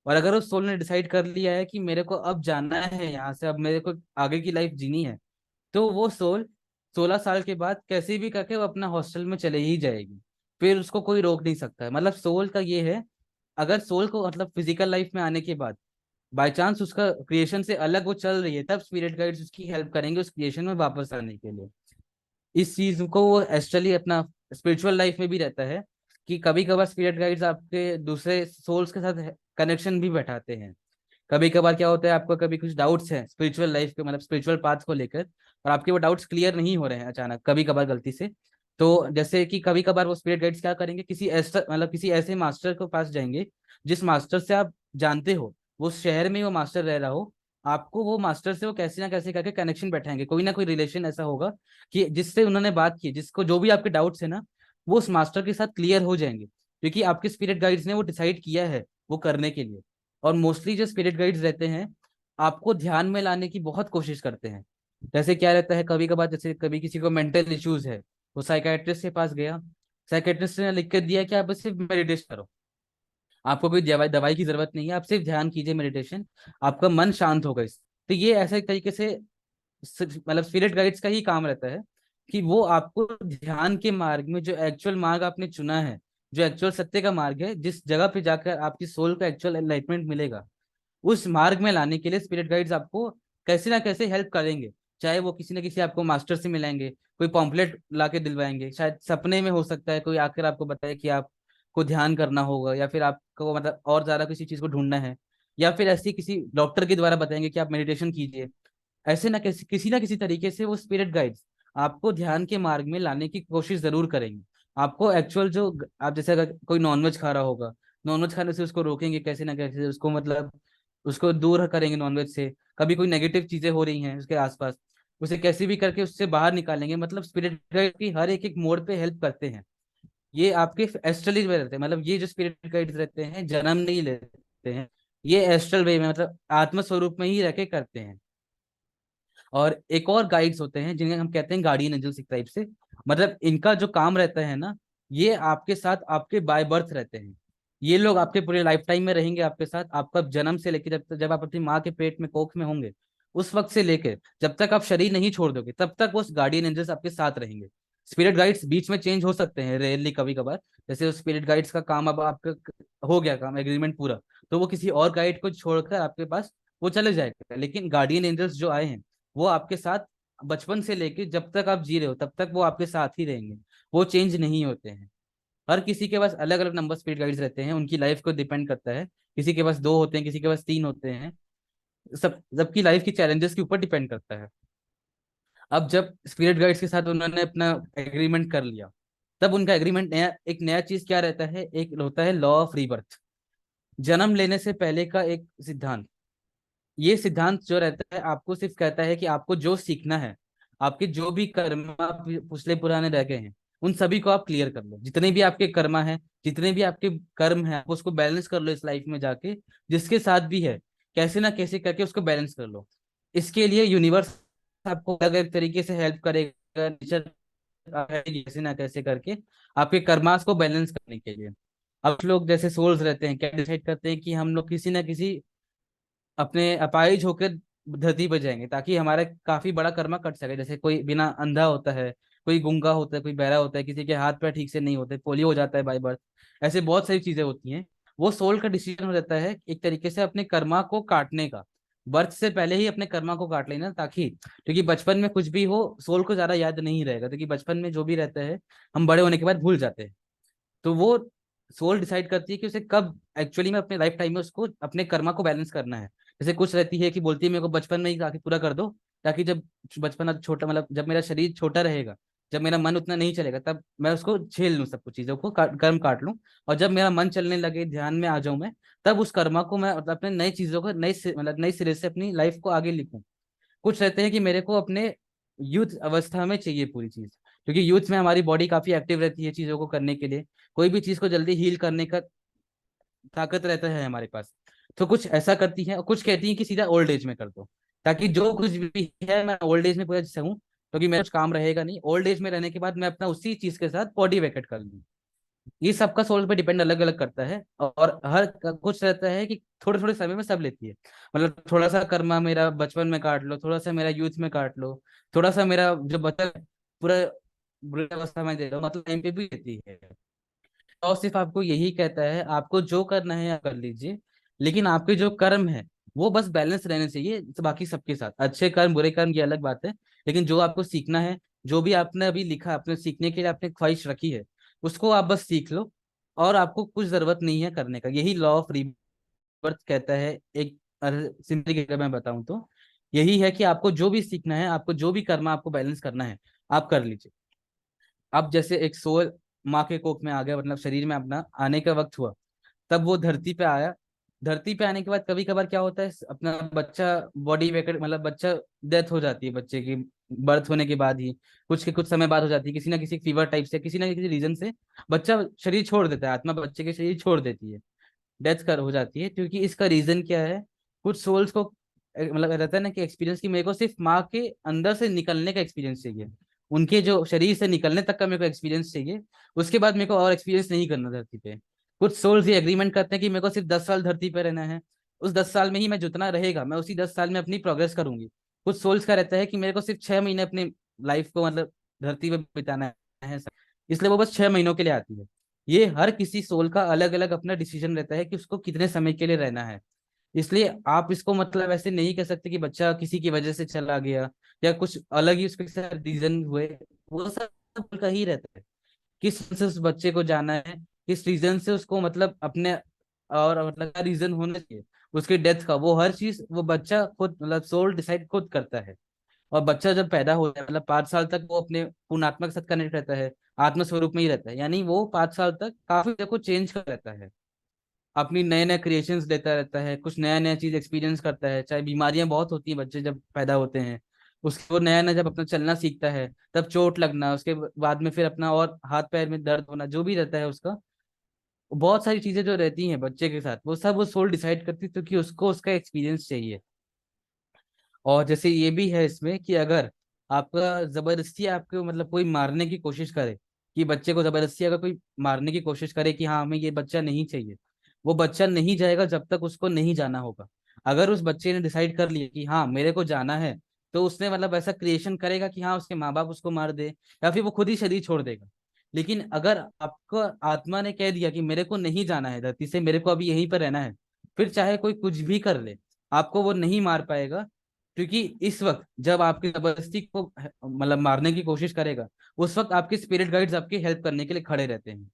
और अगर उस सोल ने डिसाइड कर लिया है कि मेरे को अब जाना है यहाँ से, अब मेरे को आगे की लाइफ जीनी है, तो वो सोल 16 साल के बाद कैसे भी करके वो अपना हॉस्टल में चले ही जाएगी। फिर उसको कोई रोक नहीं सकता है। मतलब सोल का ये है, अगर सोल को मतलब फिजिकल लाइफ में आने के बाद बाय चांस उसका क्रिएशन से अलग वो चल रही है, तब स्पिरिट गाइड्स उसकी हेल्प करेंगे उस क्रिएशन में वापस आने के लिए। इस चीज को वो एस्ट्रली अपना स्पिरिचुअल लाइफ में भी रहता है, कि कभी कभार स्पिरिट गाइड्स आपके दूसरे सोल्स के साथ कनेक्शन भी बैठाते हैं। कभी कभार क्या होता है, आपको कभी कुछ डाउट्स हैं स्पिरिचुअल लाइफ के, मतलब स्पिरिचुअल पाथ को लेकर, और आपके वो डाउट्स क्लियर नहीं हो रहे हैं अचानक कभी कभार गलती से। तो जैसे कि कभी कभार वो स्पिरिट गाइड्स क्या करेंगे, किसी ऐसा, मतलब किसी ऐसे मास्टर के पास जाएंगे जिस मास्टर से आप जानते हो, वो शहर में ही वो मास्टर रह रहा हो, आपको वो मास्टर से वो कैसे ना कैसे करके कनेक्शन बैठाएंगे, कोई ना कोई रिलेशन ऐसा होगा कि जिससे उन्होंने बात की, जिसको जो भी आपके डाउट्स है ना, वो उस मास्टर के साथ क्लियर हो जाएंगे, क्योंकि आपके स्पिरिट गाइड्स ने वो डिसाइड किया है वो करने के लिए। और मोस्टली जो स्पिरिट गाइड्स रहते हैं, आपको ध्यान में लाने की बहुत कोशिश करते हैं। जैसे क्या रहता है, कभी कभार जैसे कभी किसी को मेंटल इश्यूज है, वो साइकाइट्रिस्ट के पास गया, साइकाइट्रिस्ट ने लिख कर दिया कि आप बस सिर्फ मेडिटेशन करो, आपको कोई दवाई दवाई की जरूरत नहीं है, आप सिर्फ ध्यान कीजिए, मेडिटेशन, आपका मन शांत होगा इस। तो ये ऐसे तरीके से मतलब स्पिरिट गाइड्स का ही काम रहता है कि वो आपको ध्यान के मार्ग में, जो एक्चुअल मार्ग आपने चुना है, जो एक्चुअल सत्य का मार्ग है, जिस जगह पे जाकर आपकी सोल का एक्चुअल एनलाइटमेंट मिलेगा, उस मार्ग में लाने के लिए स्पिरिट गाइड्स आपको कैसे ना कैसे हेल्प करेंगे। चाहे वो किसी न किसी आपको मास्टर से मिलाएंगे, कोई पॉम्पलेट ला के दिलवाएंगे, शायद सपने में हो सकता है कोई आकर आपको बताए कि आपको ध्यान करना होगा, या फिर आपको मतलब और ज्यादा किसी चीज को ढूंढना है, या फिर ऐसी किसी डॉक्टर के द्वारा बताएंगे कि आप मेडिटेशन कीजिए। ऐसे ना किसी ना किसी तरीके से वो स्पिरिट गाइड्स आपको ध्यान के मार्ग में लाने की कोशिश जरूर करेंगे। आपको एक्चुअल जो आप जैसे अगर कोई नॉनवेज खा रहा होगा, नॉनवेज खाने से उसको रोकेंगे कैसे ना कैसे, उसको मतलब उसको दूर करेंगे नॉनवेज से। कभी कोई नेगेटिव चीजें हो रही हैं उसके आसपास, उसे कैसे भी करके उससे बाहर निकालेंगे। मतलब स्पिरिट गाइड की हर एक मोड पे हेल्प करते हैं। ये आपके एस्ट्रली में रहते हैं, मतलब ये जो स्पिरिट गाइड्स रहते हैं जन्म नहीं लेते हैं, ये एस्ट्रल वे में मतलब आत्म स्वरूप में ही रह के करते हैं। और एक और गाइड्स होते हैं जिन्हें हम कहते हैं गार्डियन एंजल्स एक टाइप से। मतलब इनका जो काम रहता है ना, ये आपके साथ आपके बाय बर्थ रहते हैं। ये लोग आपके पूरे लाइफ टाइम में रहेंगे आपके साथ, आपका जन्म से लेकर जब जब आप अपनी माँ के पेट में कोख में होंगे, उस वक्त से लेकर जब तक आप शरीर नहीं छोड़ दोगे, तब तक वो गार्डियन एंजल्स आपके साथ रहेंगे। स्पिरिट गाइड्स बीच में चेंज हो सकते हैं रेयरली, कभी कभार। जैसे स्पिरिट गाइड्स का काम अब आपका हो गया, काम एग्रीमेंट पूरा, तो वो किसी और गाइड को छोड़कर आपके पास वो चले जाएगा। लेकिन गार्डियन एंजल्स जो आए हैं, वो आपके साथ बचपन से लेके जब तक आप जी रहे हो तब तक वो आपके साथ ही रहेंगे। वो चेंज नहीं होते हैं। हर किसी के पास अलग अलग नंबर स्पिरिट गाइड्स रहते हैं, उनकी लाइफ को डिपेंड करता है। किसी के पास 2 होते हैं, किसी के पास 3 होते हैं। सबकी लाइफ की चैलेंजेस के ऊपर डिपेंड करता है। अब जब स्पिरिट गाइड्स के साथ उन्होंने अपना एग्रीमेंट कर लिया, तब उनका एग्रीमेंट एक नया चीज क्या रहता है, एक होता है लॉ ऑफ रीबर्थ। जन्म लेने से पहले का एक सिद्धांत। ये सिद्धांत जो रहता है आपको सिर्फ कहता है कि आपको जो सीखना है, आपके जो भी कर्म पिछले पुराने रह गए हैं, उन सभी को आप क्लियर कर लो। जितने भी आपके कर्मा है, जितने भी आपके कर्म है, आप उसको बैलेंस कर लो इस लाइफ में जाके। जिसके साथ भी है, कैसे ना कैसे करके उसको बैलेंस कर लो। इसके लिए यूनिवर्स आपको अलग अलग तरीके से हेल्प करेगा, नेचर कैसे ना कैसे करके आपके कर्मास को बैलेंस करने के लिए। अब कुछ लोग जैसे सोल्स रहते हैं, क्या डिसाइड करते हैं कि हम लोग किसी ना किसी अपने अपाहिज होकर धरती पर जाएंगे, ताकि हमारा काफी बड़ा कर्मा कट सके। जैसे कोई बिना अंधा होता है, कोई गूंगा होता है, कोई बहरा होता है, किसी के हाथ पैर ठीक से नहीं होते, पोलियो हो जाता है बाय बर्थ। ऐसे बहुत सारी चीजें होती हैं। वो सोल का डिसीजन हो जाता है एक तरीके से अपने कर्मा को काटने का। बर्थ से पहले ही अपने कर्मा को काट लेना, ताकि क्योंकि बचपन में कुछ भी हो सोल को ज्यादा याद नहीं रहेगा, क्योंकि बचपन में जो भी रहता है हम बड़े होने के बाद भूल जाते हैं। तो वो सोल डिसाइड करती है कि उसे कब एक्चुअली में अपने लाइफ टाइम में उसको अपने कर्मा को बैलेंस करना है। जैसे कुछ रहती है कि बोलती है मेरे को बचपन में ही आके पूरा कर दो, ताकि जब बचपन छोटा मतलब जब मेरा शरीर छोटा रहेगा, जब मेरा मन उतना नहीं चलेगा, तब मैं उसको झेल लूँ, सब कुछ चीजों को कर्म काट लूँ। और जब मेरा मन चलने लगे, ध्यान में आ जाऊं मैं, तब उस कर्मा को मैं मतलब अपने नई चीजों को मतलब नई सिरे से अपनी लाइफ को आगे लिखूं। कुछ रहते हैं कि मेरे को अपने यूथ अवस्था में चाहिए पूरी चीज, क्योंकि यूथ में हमारी बॉडी काफी एक्टिव रहती है चीजों को करने के लिए। कोई भी चीज को जल्दी हील करने का ताकत रहता है हमारे पास। तो कुछ ऐसा करती है और कुछ कहती है कि सीधा ओल्ड एज में कर दो, ताकि जो कुछ भी है मैं ओल्ड एज में पूरा सहूं, क्योंकि मेरा कुछ काम रहेगा नहीं। ओल्ड एज में रहने के बाद मैं अपना उसी चीज के साथ बॉडी वैकेट कर लूँ। ये सबका सोल पे डिपेंड अलग अलग करता है। और हर कुछ रहता है कि थोड़े थोड़े समय में सब लेती है। मतलब थोड़ा सा कर्मा मेरा बचपन में काट लो, थोड़ा सा मेरा यूथ में काट लो, थोड़ा सा मेरा जो बचा पूरा बुरी अवस्था में दे दो, मतलब टाइम पे भी देती है। और सिर्फ आपको यही कहता है आपको जो करना है आप कर लीजिए, लेकिन आपके जो कर्म है वो बस बैलेंस रहने चाहिए बाकी सबके साथ। अच्छे कर्म बुरे कर्म ये अलग बात है, लेकिन जो आपको सीखना है, जो भी आपने अभी लिखा, अपने सीखने के लिए आपने ख्वाहिश रखी है, उसको आप बस सीख लो। और आपको कुछ जरूरत नहीं है करने का। यही लॉ ऑफ रीबर्थ कहता है। एक सिंपली अगर मैं बताऊं तो यही है कि आपको जो भी सीखना है, आपको जो भी करना, आपको बैलेंस करना है, आप कर लीजिए। अब जैसे एक सोल माँ के कोख में आ गया, मतलब शरीर में अपना आने का वक्त हुआ, तब वो धरती पे आया। धरती पे आने के बाद कभी कभार क्या होता है, अपना बच्चा बॉडी वेकेट मतलब बच्चा डेथ हो जाती है बच्चे की, बर्थ होने के बाद ही कुछ के कुछ समय बाद हो जाती है, किसी ना किसी फीवर टाइप से, किसी ना किसी रीजन से बच्चा शरीर छोड़ देता है, आत्मा बच्चे के शरीर छोड़ देती है, डेथ कर हो जाती है। क्योंकि इसका रीजन क्या है, कुछ सोल्स को मतलब रहता है ना कि एक्सपीरियंस की मेरे को सिर्फ माँ के अंदर से निकलने का एक्सपीरियंस चाहिए, उनके जो शरीर से निकलने तक का मेरे को एक्सपीरियंस चाहिए। उसके बाद मेरे को और एक्सपीरियंस नहीं करना धरती पे। कुछ सोल्स ये एग्रीमेंट करते हैं कि मेरे को सिर्फ 10 साल धरती पे रहना है, उस 10 साल में ही मैं जितना रहेगा मैं उसी 10 साल में अपनी प्रोग्रेस करूंगी। कुछ सोल्स का रहता है कि मेरे को सिर्फ 6 महीने अपने लाइफ को मतलब धरती पे बिताना है, इसलिए वो बस 6 महीनों के लिए आती है। ये हर किसी सोल का अलग अलग अपना डिसीजन रहता है कि उसको कितने समय के लिए रहना है। इसलिए आप इसको मतलब ऐसे नहीं कह सकते कि बच्चा किसी की वजह से चला गया या कुछ अलग ही उसके साथ रीजन हुए। वो सब का ही रहता है, किस रीजन से उस बच्चे को जाना है, किस रीजन से उसको मतलब अपने, और मतलब क्या रीजन होना चाहिए उसकी डेथ का, वो हर चीज वो बच्चा खुद मतलब सोल डिसाइड खुद करता है। और बच्चा जब पैदा होता है मतलब 5 साल तक वो अपने पूर्ण आत्मा के साथ कनेक्ट रहता है, आत्म स्वरूप में ही रहता है, यानी वो 5 साल तक काफी चीजों को चेंज कर रहता है, अपनी नए नए क्रिएशंस लेता रहता है, कुछ नया नया चीज एक्सपीरियंस करता है। चाहे बीमारियां बहुत होती हैं बच्चे जब पैदा होते हैं, उसके वो नया नया जब अपना चलना सीखता है, तब चोट लगना, उसके बाद में फिर अपना और हाथ पैर में दर्द होना, जो भी रहता है उसका, बहुत सारी चीजें जो रहती हैं बच्चे के साथ, वो सब वो सोल डिसाइड करती है, क्योंकि उसको उसका एक्सपीरियंस चाहिए। और जैसे ये भी है इसमें कि अगर आपका जबरदस्ती आपको मतलब कोई मारने की कोशिश करे, कि बच्चे को जबरदस्ती अगर कोई मारने की कोशिश करे कि हाँ हमें ये बच्चा नहीं चाहिए, वो बच्चा नहीं जाएगा जब तक उसको नहीं जाना होगा। अगर उस बच्चे ने डिसाइड कर लिया कि हाँ मेरे को जाना है, तो उसने मतलब ऐसा क्रिएशन करेगा कि हाँ उसके माँ बाप उसको मार दे, या फिर वो खुद ही शरीर छोड़ देगा। लेकिन अगर आपको आत्मा ने कह दिया कि मेरे को नहीं जाना है धरती से, मेरे को अभी यहीं पर रहना है, फिर चाहे कोई कुछ भी कर ले, आपको वो नहीं मार पाएगा। क्योंकि इस वक्त जब आपकी जबरदस्ती को मतलब मारने की कोशिश करेगा, उस वक्त आपके स्पिरिट गाइड्स आपकी हेल्प करने के लिए खड़े रहते हैं।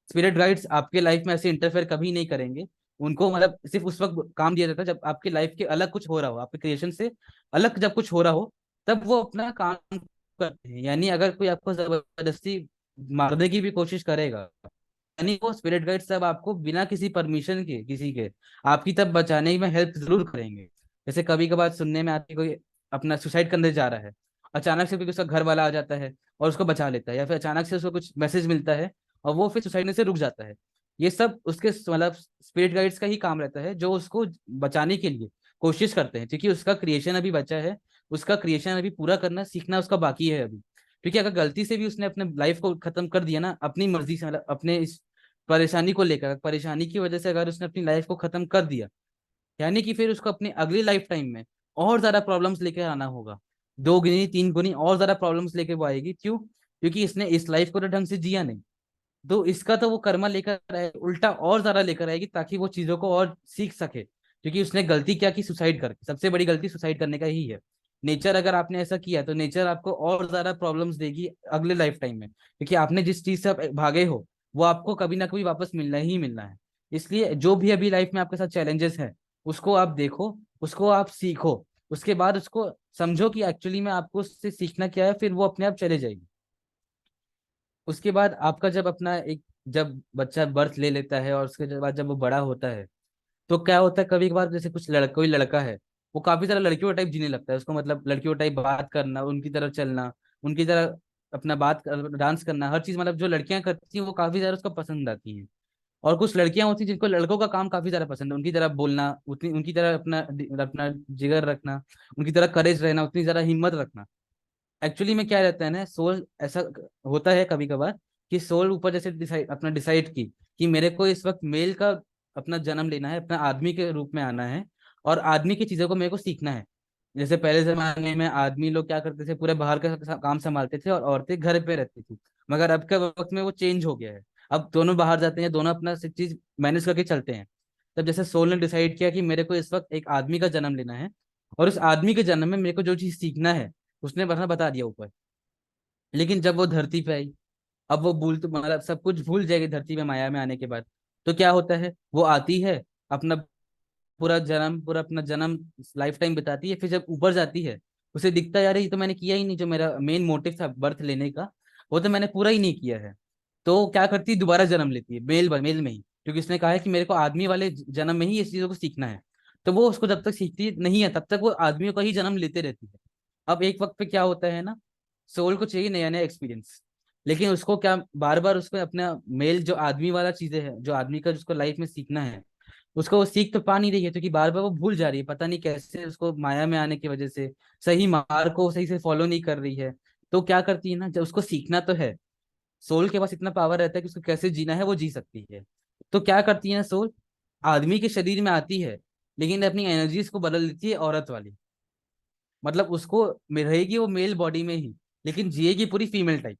स्पिरिट गाइड्स आपके लाइफ में ऐसे इंटरफेयर कभी नहीं करेंगे। उनको मतलब सिर्फ उस वक्त काम दिया जाता है जब आपके लाइफ के अलग कुछ हो रहा हो, आपके क्रिएशन से अलग जब कुछ हो रहा हो, तब वो अपना काम करते हैं। यानी अगर कोई आपको जबरदस्ती मारने की भी कोशिश करेगा, यानी वो स्पिरिट गाइड सब आपको बिना किसी परमिशन के किसी के आपकी तब बचाने में हेल्प जरूर करेंगे। जैसे कभी कभार सुनने में आती है कोई अपना सुसाइड करने जा रहा है, अचानक से कोई उसका घर वाला आ जाता है और उसको बचा लेता है, या फिर अचानक से उसको कुछ मैसेज मिलता है और वो फिर सुसाइड से रुक जाता है। ये सब उसके मतलब स्पिरिट गाइड्स का ही काम रहता है, जो उसको बचाने के लिए कोशिश करते हैं, क्योंकि उसका क्रिएशन अभी बचा है, उसका क्रिएशन अभी पूरा करना सीखना उसका बाकी है अभी। क्योंकि अगर गलती से भी उसने अपने लाइफ को खत्म कर दिया ना अपनी मर्जी से, मतलब अपने इस परेशानी को लेकर, परेशानी की वजह से अगर उसने अपनी लाइफ को खत्म कर दिया, यानी कि फिर उसको अपनी अगली लाइफ टाइम में और ज्यादा प्रॉब्लम्स लेकर आना होगा, 2 गुनी 3 गुनी और ज्यादा प्रॉब्लम्स लेके वो आएगी। क्यों? क्योंकि इसने इस लाइफ को तो ढंग से जिया नहीं, तो इसका तो वो कर्मा लेकर आए उल्टा और ज्यादा लेकर आएगी, ताकि वो चीजों को और सीख सके। क्योंकि उसने गलती क्या की, सुसाइड करके, सबसे बड़ी गलती सुसाइड करने का ही है। नेचर अगर आपने ऐसा किया तो नेचर आपको और ज्यादा प्रॉब्लम्स देगी अगले लाइफ टाइम में, क्योंकि आपने जिस चीज से आप भागे हो वो आपको कभी ना कभी वापस मिलना ही मिलना है। इसलिए जो भी अभी लाइफ में आपके साथ चैलेंजेस है, उसको आप देखो, उसको आप सीखो, उसके बाद उसको समझो कि एक्चुअली में आपको उससे सीखना क्या है, फिर वो अपने आप चले जाएगी। उसके बाद आपका जब अपना एक, जब बच्चा बर्थ ले लेता है और उसके बाद जब वो बड़ा होता है, तो क्या होता है कभी कभार, जैसे कुछ लड़का, कोई लड़का है, वो काफी सारा लड़कियों टाइप जीने लगता है, उसको मतलब लड़कियों टाइप बात करना, उनकी तरफ चलना, उनकी तरह अपना डांस करना, हर चीज मतलब जो लड़कियां करती हैं वो काफी ज्यादा उसको पसंद आती हैं। और कुछ लड़कियां होती हैं जिनको लड़कों का काम काफी ज्यादा पसंद है, उनकी तरह बोलना, उतनी उनकी तरह अपना अपना जिगर रखना, उनकी तरह करेज रहना, उतनी ज्यादा हिम्मत रखना। एक्चुअली में क्या रहता है ना, सोल ऐसा होता है कभी कभार कि सोल ऊपर जैसे डिसाइड की कि मेरे को इस वक्त मेल का अपना जन्म लेना है, अपना आदमी के रूप में आना है, और आदमी की चीजों को मेरे को सीखना है। जैसे पहले जमाने में आदमी लोग क्या करते थे, पूरे बाहर का काम संभालते थे और औरतें घर पे रहती थी। मगर अब के वक्त में वो चेंज हो गया है, अब दोनों बाहर जाते हैं, दोनों अपना सब चीज मैनेज करके चलते हैं। तब जैसे सोल ने डिसाइड किया कि मेरे को इस वक्त एक आदमी का जन्म लेना है, और उस आदमी के जन्म में मेरे को जो चीज सीखना है उसने बता दिया ऊपर। लेकिन जब वो धरती पे आई, अब वो भूल तो मतलब सब कुछ भूल जाएगी धरती में माया में आने के बाद। तो क्या होता है, वो आती है, अपना पूरा अपना जन्म लाइफ टाइम बिताती है, फिर जब ऊपर जाती है उसे दिखता है यार ये तो मैंने किया ही नहीं, जो मेरा मेन मोटिव था बर्थ लेने का वो तो मैंने पूरा ही नहीं किया है। तो क्या करती है, दोबारा जन्म लेती है मेल में ही, क्योंकि उसने कहा है कि मेरे को आदमी वाले जन्म में ही इस चीजों को सीखना है। तो वो उसको जब तक सीखती नहीं है तब तक वो आदमियों का ही जन्म लेते रहती है। अब एक वक्त पे क्या होता है ना, सोल को चाहिए नया नया एक्सपीरियंस, लेकिन उसको क्या बार बार उसको अपना मेल जो आदमी वाला चीजें है, जो आदमी का जिसको लाइफ में सीखना है, उसको वो सीख तो पा नहीं रही है, क्योंकि बार बार वो भूल जा रही है, पता नहीं कैसे उसको माया में आने की वजह से सही मार्ग को सही से फॉलो नहीं कर रही है। तो क्या करती है ना, जब उसको सीखना तो है, सोल के पास इतना पावर रहता है कि उसको कैसे जीना है वो जी सकती है। तो क्या करती है ना सोल, आदमी के शरीर में आती है, लेकिन अपनी एनर्जीज को बदल देती है औरत वाली। मतलब उसको रहेगी वो मेल बॉडी में ही, लेकिन जिएगी पूरी फीमेल टाइप।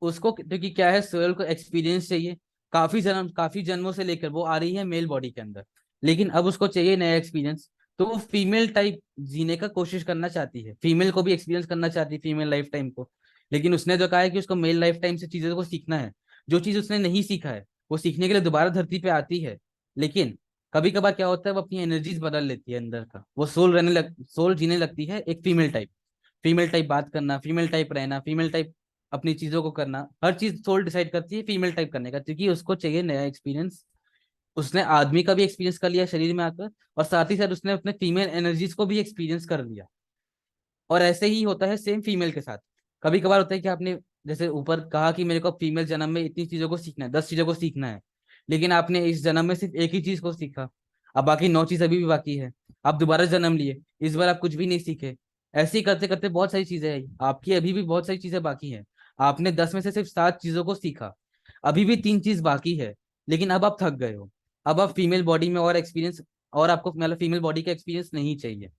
उसको क्योंकि क्या है, सोल को एक्सपीरियंस चाहिए, काफी जन्मों से लेकर वो आ रही है मेल बॉडी के अंदर, लेकिन अब उसको चाहिए नया एक्सपीरियंस, तो वो फीमेल टाइप जीने का कोशिश करना चाहती है, फीमेल को भी एक्सपीरियंस करना चाहती है, फीमेल लाइफ टाइम को। लेकिन उसने जो कहा है कि उसको मेल लाइफ टाइम से चीजों को सीखना है, जो चीज उसने नहीं सीखा है वो सीखने के लिए दोबारा धरती पे आती है। लेकिन कभी कभार क्या होता है, वो अपनी एनर्जीज बदल लेती है अंदर का, वो सोल जीने लगती है एक फीमेल टाइप। फीमेल टाइप बात करना, फीमेल टाइप रहना, फीमेल टाइप अपनी चीजों को करना, हर चीज सोल डिसाइड करती है फीमेल टाइप करने का, क्योंकि उसको चाहिए नया एक्सपीरियंस। उसने आदमी का भी एक्सपीरियंस कर लिया शरीर में आकर, और साथ ही साथ उसने अपने फीमेल एनर्जीज को भी एक्सपीरियंस कर लिया। और ऐसे ही होता है सेम फीमेल के साथ। कभी कभार होता है कि आपने जैसे ऊपर कहा कि मेरे को फीमेल जन्म में इतनी चीजों को सीखना है, 10 चीजों को सीखना है, लेकिन आपने इस जन्म में सिर्फ एक ही चीज को सीखा, अब बाकी 9 चीज अभी भी बाकी है। आप दोबारा जन्म लिए, इस बार आप कुछ भी नहीं सीखे। ऐसे ही करते करते बहुत सारी चीजें हैं आपकी, अभी भी बहुत सारी चीजें बाकी हैं। आपने 10 में से सिर्फ 7 चीजों को सीखा, अभी भी 3 चीज बाकी है। लेकिन अब आप थक गए हो, अब आप फीमेल बॉडी में और एक्सपीरियंस, और आपको मतलब फीमेल बॉडी का एक्सपीरियंस नहीं चाहिए।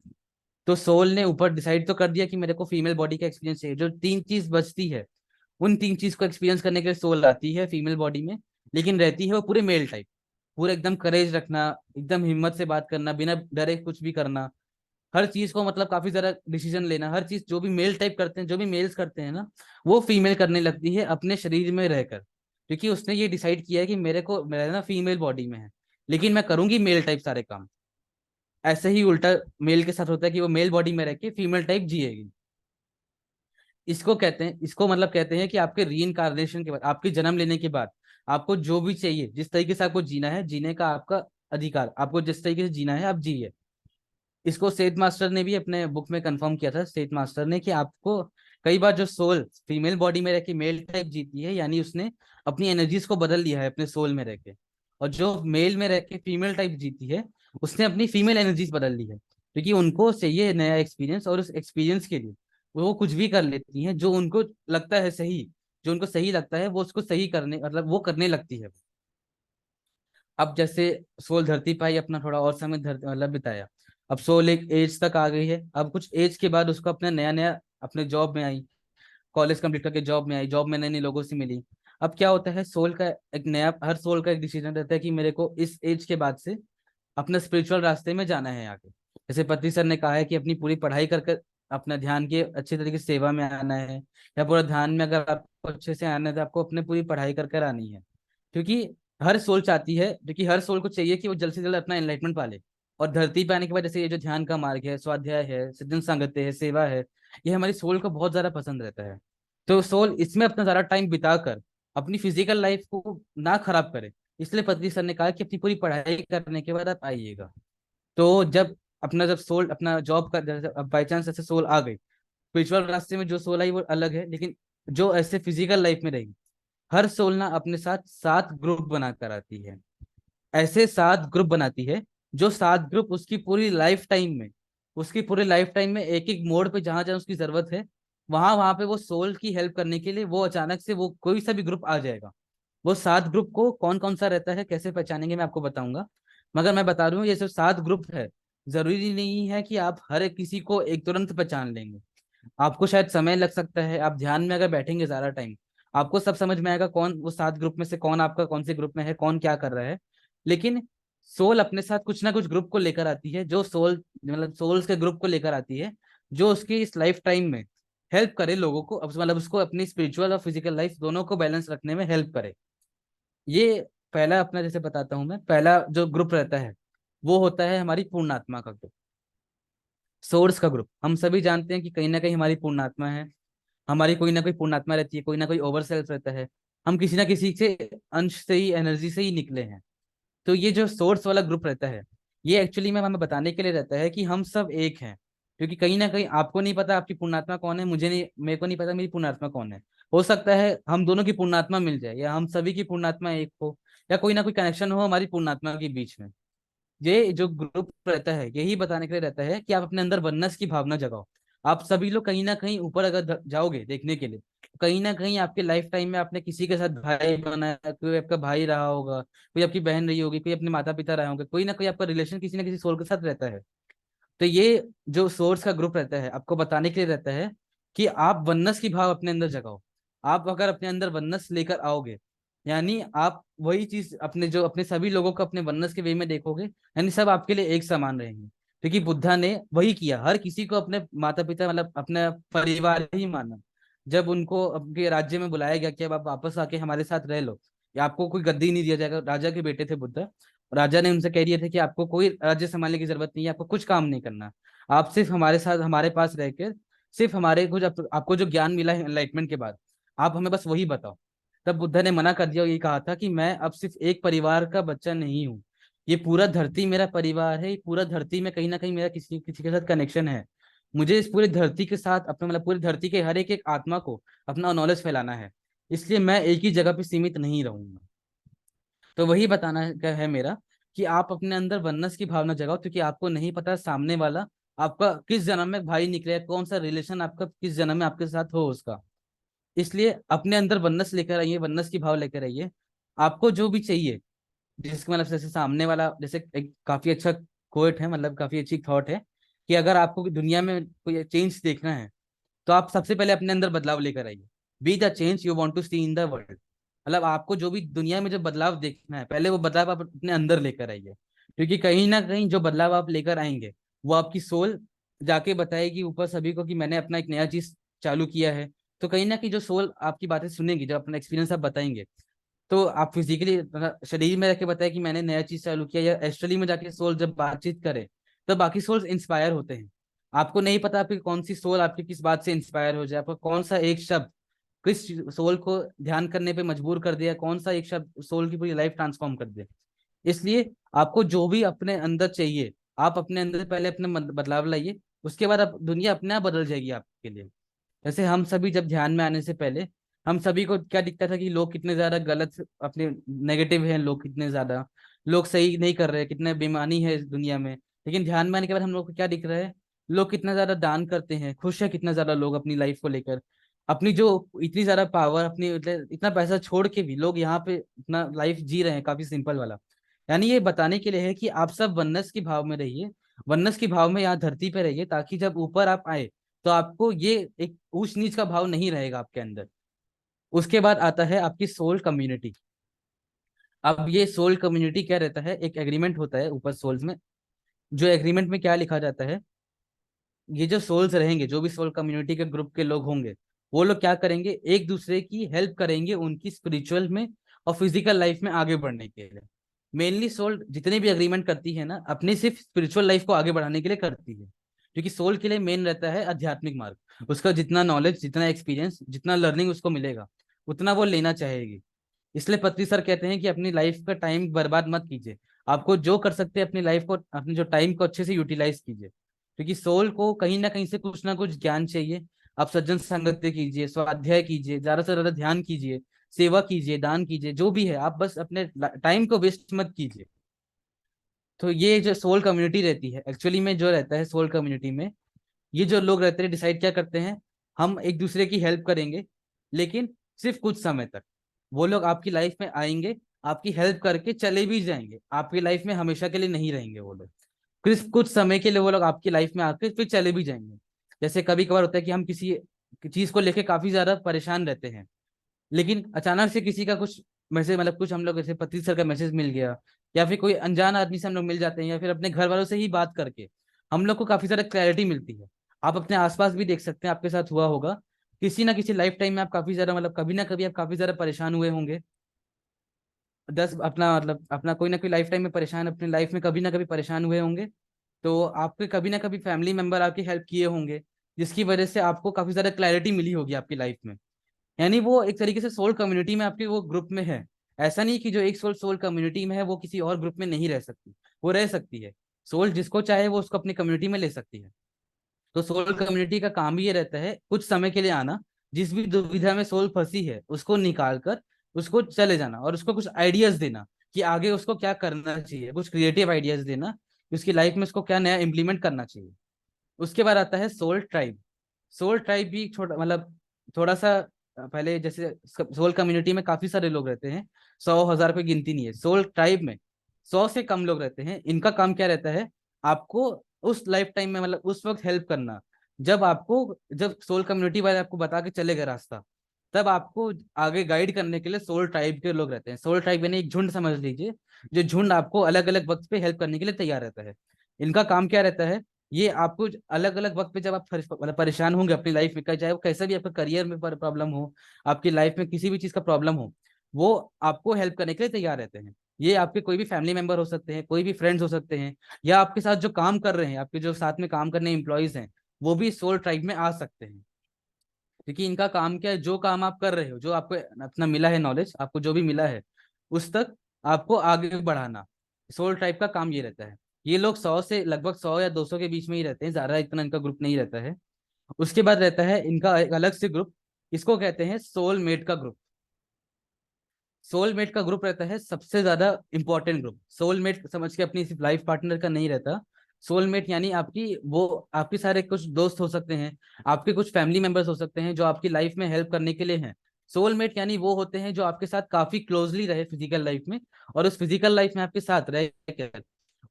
तो सोल ने ऊपर डिसाइड तो कर दिया कि मेरे को फीमेल बॉडी का एक्सपीरियंस चाहिए। जो 3 चीज बचती है, उन 3 चीज को एक्सपीरियंस करने के लिए सोल आती है फीमेल बॉडी में। लेकिन रहती है वो पूरे मेल टाइप, पूरा एकदम करेज रखना, एकदम हिम्मत से बात करना, बिना डरे कुछ भी करना, हर चीज को मतलब काफी ज्यादा डिसीजन लेना, हर चीज जो भी मेल टाइप करते हैं, जो भी मेल्स करते हैं ना, वो फीमेल करने लगती है अपने शरीर में रहकर। क्योंकि उसने ये डिसाइड किया है कि मेरे को मेरा ना फीमेल बॉडी में है, लेकिन मैं करूंगी मेल टाइप सारे काम। ऐसे ही उल्टा मेल के साथ होता है कि वो मेल बॉडी में रह के फीमेल टाइप जिएगी। इसको कहते हैं, इसको मतलब कहते हैं कि आपके रीइंकार्नेशन के बाद, आपके जन्म लेने के बाद, आपको जो भी चाहिए, जिस तरीके से आपको जीना है, जीने का आपका अधिकार, आपको जिस तरीके से जीना है आप जिए। इसको सेठ मास्टर ने भी अपने बुक में कंफर्म किया था, सेठ मास्टर ने, कि आपको कई बार जो सोल फीमेल बॉडी में रह के मेल टाइप जीती है, यानी उसने अपनी एनर्जीज को बदल लिया है अपने सोल में रह के। और जो मेल में रह के फीमेल टाइप जीती है, उसने अपनी फीमेल एनर्जीज बदल ली है, क्योंकि उनको चाहिए नया एक्सपीरियंस, और उस एक्सपीरियंस के लिए वो कुछ भी कर लेती हैं जो उनको लगता है सही। जो उनको सही लगता है वो उसको सही करने, मतलब वो करने लगती है। अब जैसे सोल धरती पर आई, अपना थोड़ा और समय धरती मतलब बिताया, अब सोल एक एज तक आ गई है, अब कुछ एज के बाद उसको अपना नया नया अपने जॉब में आई, कॉलेज कंप्लीट करके जॉब में आई, जॉब में नए नए लोगों से मिली। अब क्या होता है, सोल का एक नया, हर सोल का एक डिसीजन रहता है कि मेरे को इस एज के बाद से अपना स्पिरिचुअल रास्ते में जाना है आगे। जैसे पति सर ने कहा है कि अपनी पूरी पढ़ाई करके अपना ध्यान की अच्छी तरीके से सेवा में आना है, या पूरा ध्यान में अगर आपको अच्छे से आना है तो आपको अपने पूरी पढ़ाई कर कर आनी है। क्योंकि हर सोल चाहती है, क्योंकि हर सोल को चाहिए कि वो जल्द से जल्द अपना एनलाइटमेंट पाले। और धरती पे आने के बाद जैसे ये जो ध्यान का मार्ग है, स्वाध्याय है, सज्जन संगत्य है, सेवा है, ये हमारी सोल को बहुत ज्यादा पसंद रहता है। तो सोल इसमें अपना ज्यादा टाइम बिताकर अपनी फिजिकल लाइफ को ना खराब करे, इसलिए पत्री सर ने कहा कि अपनी पूरी पढ़ाई करने के बाद आप आइएगा। तो जब सोल अपना जॉब का बाई चांस ऐसे सोल आ गई, स्पिरिचुअल रास्ते में जो सोल आई वो अलग है, लेकिन जो ऐसे फिजिकल लाइफ में रहेगी, हर सोल ना अपने साथ 7 ग्रुप बनाकर आती है। ऐसे 7 ग्रुप बनाती है, जो 7 ग्रुप उसकी पूरी लाइफ टाइम में एक एक मोड़ पे जहां जहां उसकी जरूरत है, वहां वहां पे वो सोल की हेल्प करने के लिए वो अचानक से वो कोई सा भी ग्रुप आ जाएगा। वो 7 ग्रुप को कौन कौन सा रहता है, कैसे पहचानेंगे, मैं आपको बताऊंगा। मगर मैं बता रहा हूँ, ये जो 7 ग्रुप है, जरूरी नहीं है कि आप हर एक किसी को एक तुरंत पहचान लेंगे। आपको शायद समय लग सकता है, आप ध्यान में अगर बैठेंगे ज्यादा टाइम, आपको सब समझ में आएगा कौन वो 7 ग्रुप में से कौन आपका कौन से ग्रुप में है, कौन क्या कर रहा है। लेकिन सोल अपने साथ कुछ ना कुछ ग्रुप को लेकर आती है, जो सोल मतलब सोल्स के ग्रुप को लेकर आती है, जो उसकी इस लाइफ टाइम में हेल्प करे लोगों को, मतलब उसको अपनी स्पिरिचुअल और फिजिकल लाइफ दोनों को बैलेंस रखने में हेल्प करे। ये पहला अपना जैसे बताता हूँ मैं, पहला जो ग्रुप रहता है वो होता है हमारी पूर्णात्मा का ग्रुप, सोर्स का ग्रुप। हम सभी जानते हैं कि कहीं ना कहीं हमारी पूर्णात्मा है, हमारी कोई ना कोई पूर्णात्मा रहती है, कोई ना कोई ओवर सेल्फ रहता है। हम किसी ना किसी से अंश से ही, एनर्जी से ही निकले हैं। तो ये जो सोर्स वाला ग्रुप रहता है, ये एक्चुअली में हमें बताने के लिए रहता है कि हम सब एक हैं। क्योंकि कहीं ना कहीं आपको नहीं पता आपकी पूर्णात्मा कौन है, मुझे नहीं, मेरे को नहीं पता मेरी पूर्णात्मा कौन है। हो सकता है हम दोनों की पूर्णात्मा मिल जाए, या हम सभी की पूर्णात्मा एक हो, या कोई ना कोई कनेक्शन हो हमारी पूर्णात्मा के बीच में। ये जो ग्रुप रहता है यही बताने के लिए रहता है कि आप अपने अंदर वननेस की भावना जगाओ। आप सभी लोग कहीं ना कहीं ऊपर अगर जाओगे देखने के लिए, कहीं ना कहीं आपके लाइफ टाइम में आपने किसी के साथ भाई बनाया, कोई आपका भाई रहा होगा, कोई आपकी बहन रही होगी, कोई अपने माता पिता रहे होंगे, कोई ना कोई आपका रिलेशन किसी ना किसी सोल के साथ रहता है। तो ये जो सोर्स का ग्रुप रहता है आपको बताने के लिए रहता है कि आप वननेस की भाव अपने अंदर जगाओ। आप अगर अपने अंदर वननेस लेकर आओगे, यानी आप वही चीज अपने जो अपने सभी लोगों को अपने वननेस के वे में देखोगे, यानी सब आपके लिए एक समान रहेंगे। क्योंकि बुद्धा ने वही किया, हर किसी को अपने माता पिता मतलब अपना परिवार ही माना। जब उनको अपने राज्य में बुलाया गया कि अब आप वापस आके हमारे साथ रह लो, या आपको कोई गद्दी नहीं दिया जाएगा, राजा के बेटे थे बुद्ध। राजा ने उनसे कह दिया था कि आपको कोई राज्य संभालने की जरूरत नहीं है, आपको कुछ काम नहीं करना, आप सिर्फ हमारे साथ हमारे पास रह के सिर्फ हमारे कुछ आपको जो ज्ञान मिला है एनलाइटमेंट के बाद, आप हमें बस वही बताओ। तब बुद्धा ने मना कर दिया और ये कहा था कि मैं अब सिर्फ एक परिवार का बच्चा नहीं हूँ, ये पूरा धरती मेरा परिवार है, ये पूरा धरती में कहीं ना कहीं मेरा किसी किसी के साथ कनेक्शन है। मुझे इस पूरी धरती के साथ अपने मतलब पूरी धरती के हर एक एक आत्मा को अपना नॉलेज फैलाना है, इसलिए मैं एक ही जगह पे सीमित नहीं रहूंगा। तो वही बताना का है मेरा कि आप अपने अंदर वननेस की भावना जगाओ, क्योंकि आपको नहीं पता सामने वाला आपका किस जन्म में भाई निकले, कौन सा रिलेशन आपका किस जन्म में आपके साथ हो उसका। इसलिए अपने अंदर वननेस लेकर आइए, वननेस की भाव लेकर आइए। आपको जो भी चाहिए, जिसके मतलब जैसे सामने वाला, जैसे एक काफी अच्छा कोट है, मतलब काफी अच्छी थॉट है कि अगर आपको दुनिया में कोई चेंज देखना है तो आप सबसे पहले अपने अंदर बदलाव लेकर आइए। Be the change you want to see in the world. मतलब आपको जो भी दुनिया में जो बदलाव देखना है, पहले वो बदलाव आप अपने अंदर लेकर आइए। क्योंकि कहीं ना कहीं जो बदलाव आप लेकर आएंगे वो आपकी सोल जाके बताएगी ऊपर सभी को कि मैंने अपना एक नया चीज चालू किया है। तो कहीं ना कहीं जो सोल आपकी बातें सुनेगी, जो अपना एक्सपीरियंस आप बताएंगे, तो आप फिजिकली शरीर में रह के बताए कि मैंने नया चीज चालू किया, या एस्ट्रली में जाके सोल जब बातचीत करे तो बाकी सोल्स इंस्पायर होते हैं। आपको नहीं पता आपकी कौन सी सोल आपकी किस बात से इंस्पायर हो जाए, आपका कौन सा एक शब्द किस सोल को ध्यान करने पे मजबूर कर दिया, कौन सा एक शब्द सोल की पूरी लाइफ ट्रांसफॉर्म कर दे। इसलिए आपको जो भी अपने अंदर चाहिए, आप अपने अंदर पहले अपने बदलाव लाइए, उसके बाद आप दुनिया अपने आप बदल जाएगी आपके लिए। जैसे हम सभी जब ध्यान में आने से पहले हम सभी को क्या दिखता था कि लोग कितने ज्यादा गलत अपने नेगेटिव हैं, लोग कितने ज्यादा लोग सही नहीं कर रहे, कितने बेईमानी है इस दुनिया में। लेकिन ध्यान में आने के बाद हम लोग को क्या दिख रहा है, लोग कितना ज्यादा दान करते हैं, खुश है कितना ज्यादा लोग अपनी लाइफ को लेकर। अपनी जो इतनी ज्यादा पावर, अपनी इतना पैसा छोड़ के भी लोग यहाँ पे इतना लाइफ जी रहे हैं, काफी सिंपल वाला। यानी ये बताने के लिए है कि आप सब वननेस की भाव में रहिए, वननेस की भाव में यहाँ धरती पे रहिए, ताकि जब ऊपर आप आए तो आपको ये एक ऊंच नीच का भाव नहीं रहेगा आपके अंदर। उसके बाद आता है आपकी सोल कम्युनिटी। अब ये सोल कम्युनिटी क्या रहता है, एक एग्रीमेंट होता है ऊपर सोल्स में। जो एग्रीमेंट में क्या लिखा जाता है, ये जो सोल्स रहेंगे, जो भी सोल कम्युनिटी के ग्रुप के लोग होंगे, वो लोग क्या करेंगे, एक दूसरे की हेल्प करेंगे उनकी स्पिरिचुअल में और फिजिकल लाइफ में आगे बढ़ने के लिए। मेनली सोल जितने भी एग्रीमेंट करती है ना, अपनी सिर्फ स्पिरिचुअल लाइफ को आगे बढ़ाने के लिए करती है। क्योंकि सोल के लिए मेन रहता है आध्यात्मिक मार्ग, उसका जितना नॉलेज, जितना एक्सपीरियंस, जितना लर्निंग उसको मिलेगा, उतना वो लेना चाहेगी। इसलिए पत्री सर कहते हैं कि अपनी लाइफ का टाइम बर्बाद मत कीजिए। आपको जो कर सकते हैं अपनी लाइफ को, अपने जो टाइम को अच्छे से यूटिलाइज कीजिए, क्योंकि सोल को कहीं ना कहीं से कुछ ना कुछ ज्ञान चाहिए। आप सज्जन संगत कीजिए, स्वाध्याय कीजिए, ज्यादा से ज्यादा ध्यान कीजिए, सेवा कीजिए, दान कीजिए, जो भी है आप बस अपने टाइम को वेस्ट मत कीजिए। तो ये जो सोल कम्युनिटी रहती है, एक्चुअली में जो रहता है सोल कम्युनिटी में, ये जो लोग रहते हैं डिसाइड क्या करते हैं, हम एक दूसरे की हेल्प करेंगे, लेकिन सिर्फ कुछ समय तक। वो लोग आपकी लाइफ में आएंगे, आपकी हेल्प करके चले भी जाएंगे, आपकी लाइफ में हमेशा के लिए नहीं रहेंगे वो लोग। सिर्फ कुछ समय के लिए वो लोग आपकी लाइफ में आके फिर चले भी जाएंगे। जैसे कभी कभार होता है कि हम किसी चीज को लेके काफी ज्यादा परेशान रहते हैं, लेकिन अचानक से किसी का कुछ मैसेज, मतलब कुछ हम लोग जैसे पति सर का मैसेज मिल गया, या फिर कोई अनजान आदमी से हम लोग मिल जाते हैं, या फिर अपने घर वालों से ही बात करके हम लोग को काफी ज्यादा क्लैरिटी मिलती है। आप अपने आसपास भी देख सकते हैं, आपके साथ हुआ होगा किसी ना किसी लाइफ टाइम में आप काफी ज्यादा मतलब कभी ना कभी आप काफी ज्यादा परेशान हुए होंगे। दस अपना मतलब अपना कोई ना कोई लाइफ टाइम में परेशान, अपनी लाइफ में कभी ना कभी परेशान हुए होंगे। तो आपके कभी ना कभी फैमिली मेंबर आपकी हेल्प किए होंगे, जिसकी वजह से आपको काफी ज्यादा क्लैरिटी मिली होगी आपकी लाइफ में। यानी वो एक तरीके से सोल कम्युनिटी में आपके वो ग्रुप में है। ऐसा नहीं कि जो एक सोल सोल कम्युनिटी में है वो किसी और ग्रुप में नहीं रह सकती, वो रह सकती है। सोल जिसको चाहे वो उसको अपनी कम्युनिटी में ले सकती है। तो सोल कम्युनिटी का काम भी ये रहता है कुछ समय के लिए आना, जिस भी दुविधा में सोल फंसी है उसको निकाल कर उसको चले जाना, और उसको कुछ आइडियाज देना कि आगे उसको क्या करना चाहिए, कुछ क्रिएटिव आइडियाज देना कि उसकी लाइफ में उसको क्या नया इंप्लीमेंट करना चाहिए। उसके बाद आता है सोल ट्राइब। सोल ट्राइब भी छोटा मतलब थोड़ा सा पहले जैसे सोल कम्युनिटी में काफी सारे लोग रहते हैं, 100 1000 पे गिनती नहीं है। सोल ट्राइब में 100 से कम लोग रहते हैं। इनका काम क्या रहता है, आपको उस लाइफ टाइम में मतलब उस वक्त हेल्प करना जब आपको, जब सोल कम्युनिटी वाले आपको बता के चले गए रास्ता, तब आपको आगे गाइड करने के लिए सोल ट्राइब के लोग रहते हैं। सोल ट्राइब यानी एक झुंड समझ लीजिए, जो झुंड आपको अलग अलग वक्त पे हेल्प करने के लिए तैयार रहता है। इनका काम क्या रहता है, ये आपको अलग अलग वक्त पे जब आप मतलब परेशान होंगे अपनी लाइफ में, चाहे वो कैसा भी आपका करियर में प्रॉब्लम हो, आपकी लाइफ में किसी भी चीज का प्रॉब्लम हो, वो आपको हेल्प करने के लिए तैयार रहते हैं। ये आपके कोई भी फैमिली मेंबर हो सकते हैं, कोई भी फ्रेंड्स हो सकते हैं, या आपके साथ जो काम कर रहे हैं, आपके जो साथ में काम करने एम्प्लॉयज हैं, वो भी सोल ट्राइब में आ सकते हैं। क्योंकि इनका काम क्या है, जो काम आप कर रहे हो, जो आपको अपना मिला है नॉलेज, आपको जो भी मिला है उस तक आपको आगे बढ़ाना, सोल टाइप का काम ये रहता है। ये लोग 100 से लगभग 100 या 200 के बीच में ही रहते हैं, ज्यादा इतना इनका ग्रुप नहीं रहता है। उसके बाद रहता है इनका एक अलग से ग्रुप, इसको कहते हैं सोलमेट का ग्रुप। सोलमेट का ग्रुप रहता है सबसे ज्यादा इंपॉर्टेंट ग्रुप। सोलमेट समझ के अपनी सिर्फ लाइफ पार्टनर का नहीं रहता। सोलमेट यानी आपकी वो आपके सारे कुछ दोस्त हो सकते हैं, आपके कुछ फैमिली मेंबर्स हो सकते हैं जो आपकी लाइफ में हेल्प करने के लिए हैं। सोलमेट यानी वो होते हैं जो आपके साथ काफी क्लोजली रहे फिजिकल लाइफ में, और उस फिजिकल लाइफ में आपके साथ रहे,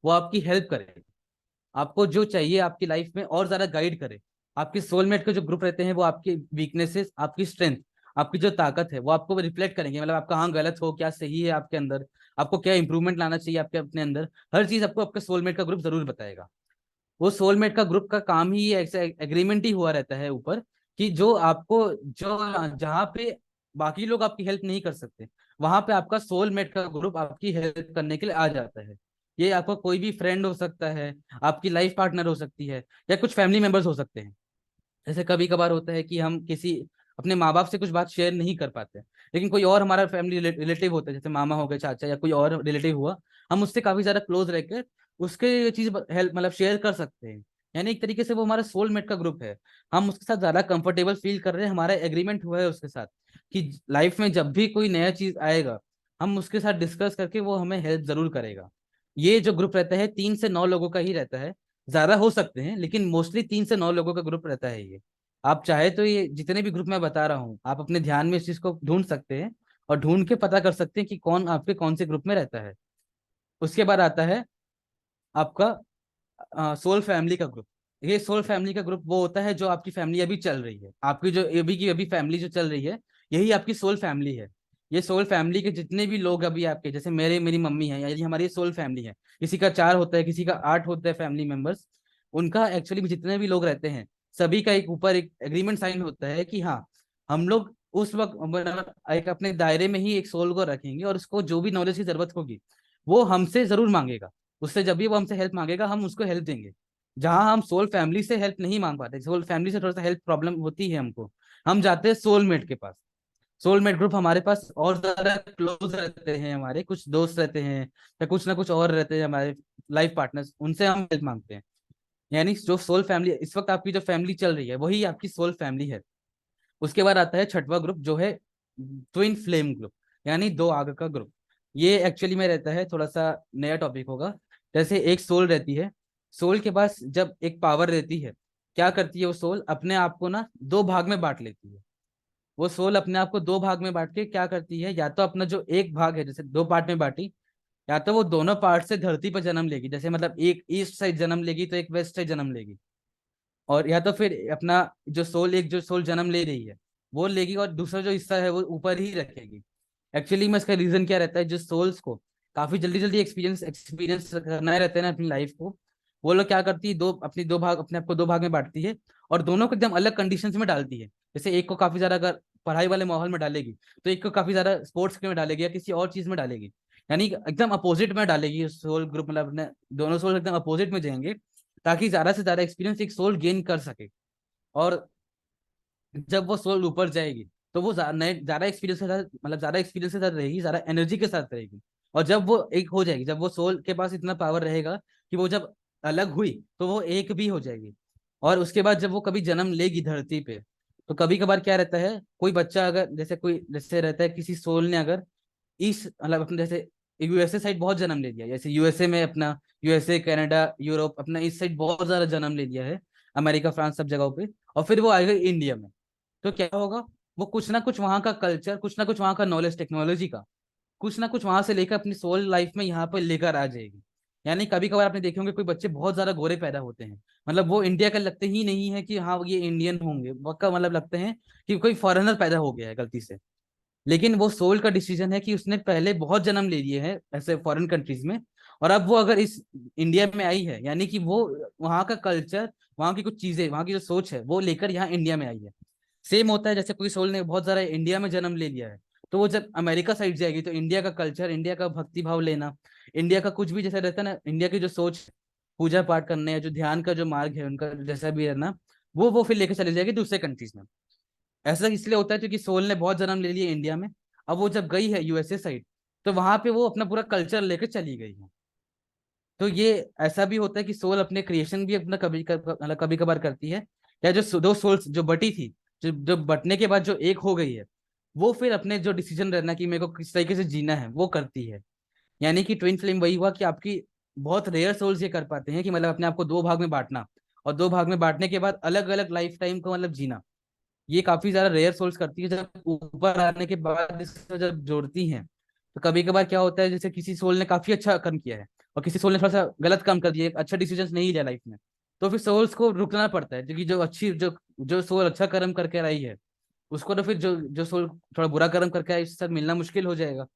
वो आपकी हेल्प करे, आपको जो चाहिए आपकी लाइफ में और ज्यादा गाइड करे। आपके सोलमेट के जो ग्रुप रहते हैं वो आपकी वीकनेसेस, आपकी स्ट्रेंथ, आपकी जो ताकत है वो आपको रिफ्लेक्ट करेंगे। मतलब आप कहाँ गलत हो, क्या सही है आपके अंदर, आपको क्या इंप्रूवमेंट लाना चाहिए आपके अपने अंदर, हर चीज आपको आपके सोलमेट का ग्रुप जरूर बताएगा। वो सोलमेट का ग्रुप का काम ही ये ऐसा एग्रीमेंट ही हुआ रहता है ऊपर, कि जो आपको जो जहाँ पे बाकी लोग आपकी हेल्प नहीं कर सकते, वहां पे आपका सोलमेट का ग्रुप आपकी हेल्प करने के लिए आ जाता है। ये आपका कोई भी फ्रेंड हो सकता है, आपकी लाइफ पार्टनर हो सकती है, या कुछ फैमिली मेंबर्स हो सकते हैं। जैसे कभी कभार होता है कि हम किसी अपने माँ बाप से कुछ बात शेयर नहीं कर पाते, लेकिन कोई और हमारा फैमिली रिलेटिव होता है, जैसे मामा हो गए, चाचा या कोई और रिलेटिव हुआ, हम उससे काफी ज्यादा क्लोज रहकर उसके ये चीज हेल्प मतलब शेयर कर सकते हैं। यानी एक तरीके से वो हमारा सोलमेट का ग्रुप है। हम उसके साथ ज्यादा कंफर्टेबल फील कर रहे हैं, हमारा एग्रीमेंट हुआ है उसके साथ कि लाइफ में जब भी कोई नया चीज आएगा, हम उसके साथ डिस्कस करके वो हमें हेल्प जरूर करेगा। ये जो ग्रुप रहता है 3 से 9 लोगों का ही रहता है, ज्यादा हो सकते हैं लेकिन मोस्टली 3 से 9 लोगों का ग्रुप रहता है ये। आप चाहे तो ये जितने भी ग्रुप मैं बता रहा हूँ, आप अपने ध्यान में इस चीज को ढूंढ सकते हैं, और ढूंढ के पता कर सकते हैं कि कौन आपके कौन से ग्रुप में रहता है। उसके बाद आता है आपका सोल फैमिली का ग्रुप। ये सोल फैमिली का ग्रुप वो होता है जो आपकी फैमिली अभी चल रही है, आपकी जो अभी की अभी फैमिली जो चल रही है, यही आपकी सोल फैमिली है। ये सोल फैमिली के जितने भी लोग अभी आपके, जैसे मेरी मम्मी है, ये हमारी सोल फैमिली है। किसी का 4 होता है, किसी का 8 होता है फैमिली मेंबर्स। उनका एक्चुअली जितने भी लोग रहते हैं, सभी का एक ऊपर एक एग्रीमेंट साइन होता है कि हाँ, हम लोग उस वक्त मतलब एक अपने दायरे में ही एक सोल को रखेंगे, और उसको जो भी नॉलेज की जरूरत होगी वो हमसे जरूर मांगेगा। उससे जब भी वो हमसे हेल्प मांगेगा हम उसको हेल्प देंगे। जहां हम सोल फैमिली से हेल्प नहीं मांग पाते, सोल फैमिली से थोड़ा सा हेल्प प्रॉब्लम होती है हमको, हम जाते हैं सोलमेट के पास। सोलमेट ग्रुप हमारे पास और ज्यादा क्लोज रहते हैं, हमारे कुछ दोस्त रहते हैं या कुछ ना कुछ और रहते हैं हमारे लाइफ पार्टनर्स, उनसे हम हेल्प मांगते हैं। यानी जो सोल फैमिली इस वक्त आपकी जो फैमिली चल रही है वही आपकी सोल फैमिली है। उसके बाद आता है छठवां ग्रुप जो है ट्विन फ्लेम ग्रुप, यानी दो आग का ग्रुप। ये एक्चुअली में रहता है थोड़ा सा नया टॉपिक होगा। जैसे एक सोल रहती है, सोल के पास जब एक पावर रहती है, क्या करती है वो सोल, अपने आप को ना 2 भाग में बांट लेती है। वो सोल अपने आप को 2 भाग में बांट के क्या करती है, या तो अपना जो एक भाग है जैसे 2 पार्ट में बांटी, या तो वो दोनों पार्ट से धरती पर जन्म लेगी, जैसे मतलब एक ईस्ट साइड जन्म लेगी तो एक वेस्ट साइड जन्म लेगी। और या तो फिर अपना जो सोल, एक जो सोल जन्म ले रही है वो लेगी, और दूसरा जो हिस्सा है वो ऊपर ही रखेगी। एक्चुअली में इसका रीजन क्या रहता है, जो सोल्स को काफी जल्दी जल्दी एक्सपीरियंस एक्सपीरियंस करना रहता है ना अपनी लाइफ को, वो लोग क्या करती है, दो भाग अपने आप को 2 भाग में बांटती है, और दोनों को एकदम अलग कंडीशंस में डालती है। जैसे एक को काफी ज्यादा अगर पढ़ाई वाले माहौल में डालेगी, तो एक को काफी ज्यादा स्पोर्ट्स में डालेगी या किसी और चीज में डालेगी। यानी एकदम अपोजिट में डालेगी सोल ग्रुप, मतलब अपने दोनों सोल एकदम अपोजिट में जाएंगे, ताकि ज्यादा से ज्यादा एक्सपीरियंस एक सोल गेन कर सके। और जब वो सोल ऊपर जाएगी तो वो ज्यादा एक्सपीरियंस के साथ, मतलब ज्यादा एक्सपीरियंस के साथ रहेगी, ज्यादा एनर्जी के साथ रहेगी। और जब वो एक हो जाएगी, जब वो सोल के पास इतना पावर रहेगा कि वो जब अलग हुई तो वो एक भी हो जाएगी। और उसके बाद जब वो कभी जन्म लेगी धरती पे, तो कभी कभार क्या रहता है, कोई बच्चा अगर जैसे रहता है किसी सोल ने अगर इस मतलब अपने जैसे यूएसए साइड बहुत जन्म ले लिया, जैसे यूएसए में अपना यूएसए कनाडा यूरोप अपना इस साइड बहुत ज्यादा जन्म ले लिया है, अमेरिका फ्रांस सब जगहों पे, और फिर वो आएगा इंडिया में, तो क्या होगा, वो कुछ ना कुछ वहाँ का कल्चर, कुछ ना कुछ वहाँ का नॉलेज टेक्नोलॉजी का, कुछ ना कुछ वहां से लेकर अपनी सोल लाइफ में यहाँ पर लेकर आ जाएगी। यानी कभी कभार आपने देखे होंगे कोई बच्चे बहुत ज्यादा गोरे पैदा होते हैं, मतलब वो इंडिया के लगते ही नहीं है कि हाँ ये इंडियन होंगे, पक्का मतलब लगते हैं कि कोई फॉरेनर पैदा हो गया है गलती से। लेकिन वो सोल का डिसीजन है कि उसने पहले बहुत जन्म ले लिए हैं ऐसे फॉरेन कंट्रीज में, और अब वो अगर इस इंडिया में आई है, यानी कि वो वहाँ का कल्चर, वहाँ की कुछ चीजें, वहाँ की जो सोच है वो लेकर यहाँ इंडिया में आई है। सेम होता है जैसे कोई सोल ने बहुत सारा इंडिया में जन्म ले लिया है, तो वो जब अमेरिका साइड जाएगी तो इंडिया का कल्चर, इंडिया का भक्ति भाव लेना, इंडिया का कुछ भी जैसा रहता है ना, इंडिया की जो सोच, पूजा पाठ करने या जो ध्यान का जो मार्ग है उनका जैसा भी रहना, वो फिर लेके चले जाएगी दूसरे कंट्रीज में। ऐसा इसलिए होता है क्योंकि सोल ने बहुत जन्म ले लिए इंडिया में, अब वो जब गई है यूएसए साइड, तो वहां पे वो अपना पूरा कल्चर लेकर चली गई है। तो ये ऐसा भी होता है कि सोल अपने क्रिएशन भी अपना मतलब कभी कभार करती है, या जो दो सोल्स जो बटी थी, जो बटने के बाद जो एक हो गई है, वो फिर अपने जो डिसीजन रहना कि मेरे को किस तरीके से जीना है वो करती है। यानी कि ट्विन फ्लेम वही हुआ कि आपकी बहुत रेयर सोल्स ये कर पाते हैं कि मतलब अपने आप को दो भाग में बांटना, और दो भाग में बांटने के बाद अलग अलग लाइफ टाइम को मतलब जीना। ये काफी ज्यादा रेयर सोल्स करती है। जब ऊपर आने के बाद इसको जब जोड़ती हैं, तो कभी कभार क्या होता है, जैसे किसी सोल ने काफी अच्छा कर्म किया है और किसी सोल ने थोड़ा सा गलत काम कर दिया, एक अच्छा डिसीजन नहीं लिया लाइफ में, तो फिर सोल्स को रुकना पड़ता है, क्योंकि जो अच्छी जो जो सोल अच्छा कर्म करके आई है, उसको तो फिर जो जो सोल थोड़ा बुरा कर्म करके आई, उसके साथ मिलना मुश्किल हो जाएगा।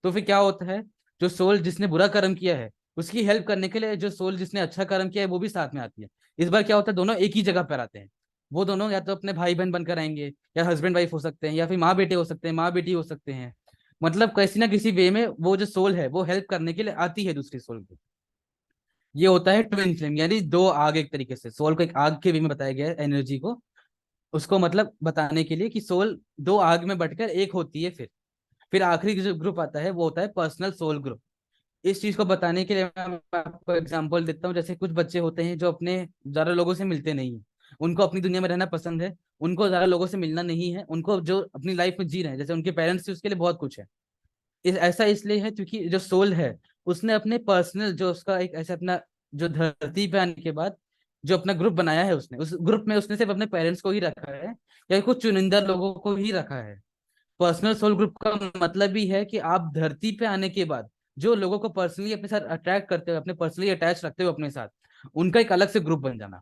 तो फिर क्या होता है, जो सोल जिसने बुरा कर्म किया है उसकी हेल्प करने के लिए जो सोल जिसने अच्छा कर्म किया है वो भी साथ में आती है। इस बार क्या होता है, दोनों एक ही जगह पर आते हैं। वो दोनों या तो अपने भाई बहन बनकर आएंगे, या हस्बैंड वाइफ हो सकते हैं, या फिर माँ बेटे हो सकते हैं, माँ बेटी हो सकते हैं। मतलब किसी ना किसी वे में वो जो सोल है वो हेल्प करने के लिए आती है दूसरी सोल को। ये होता है ट्विन फ्लेम, यानी दो आग, एक तरीके से सोल को एक आग के वे में बताया गया है एनर्जी को, उसको मतलब बताने के लिए कि सोल दो आग में बटकर एक होती है। फिर आखिरी जो ग्रुप आता है वो होता है पर्सनल सोल ग्रुप। इस चीज को बताने के लिए मैं आपको एग्जांपल देता हूँ। जैसे कुछ बच्चे होते हैं जो अपने ज्यादा लोगों से मिलते नहीं हैं, उनको अपनी दुनिया में रहना पसंद है, उनको ज्यादा लोगों से मिलना नहीं है, उनको जो अपनी लाइफ में जी रहे हैं, जैसे उनके पेरेंट्स थे उसके लिए बहुत कुछ है। ऐसा इसलिए है क्योंकि जो सोल है उसने अपने पर्सनल जो उसका एक ऐसा अपना, जो धरती पे आने के बाद जो अपना ग्रुप बनाया है, उसने उस ग्रुप में उसने सिर्फ अपने पेरेंट्स को ही रखा है, या कुछ चुनिंदा लोगों को ही रखा है। पर्सनल सोल ग्रुप का मतलब भी है कि आप धरती पे आने के बाद जो लोगों को पर्सनली अपने साथ अट्रैक्ट करते हो, अपने पर्सनली अटैच रखते हो अपने साथ, उनका एक अलग से ग्रुप बन जाना।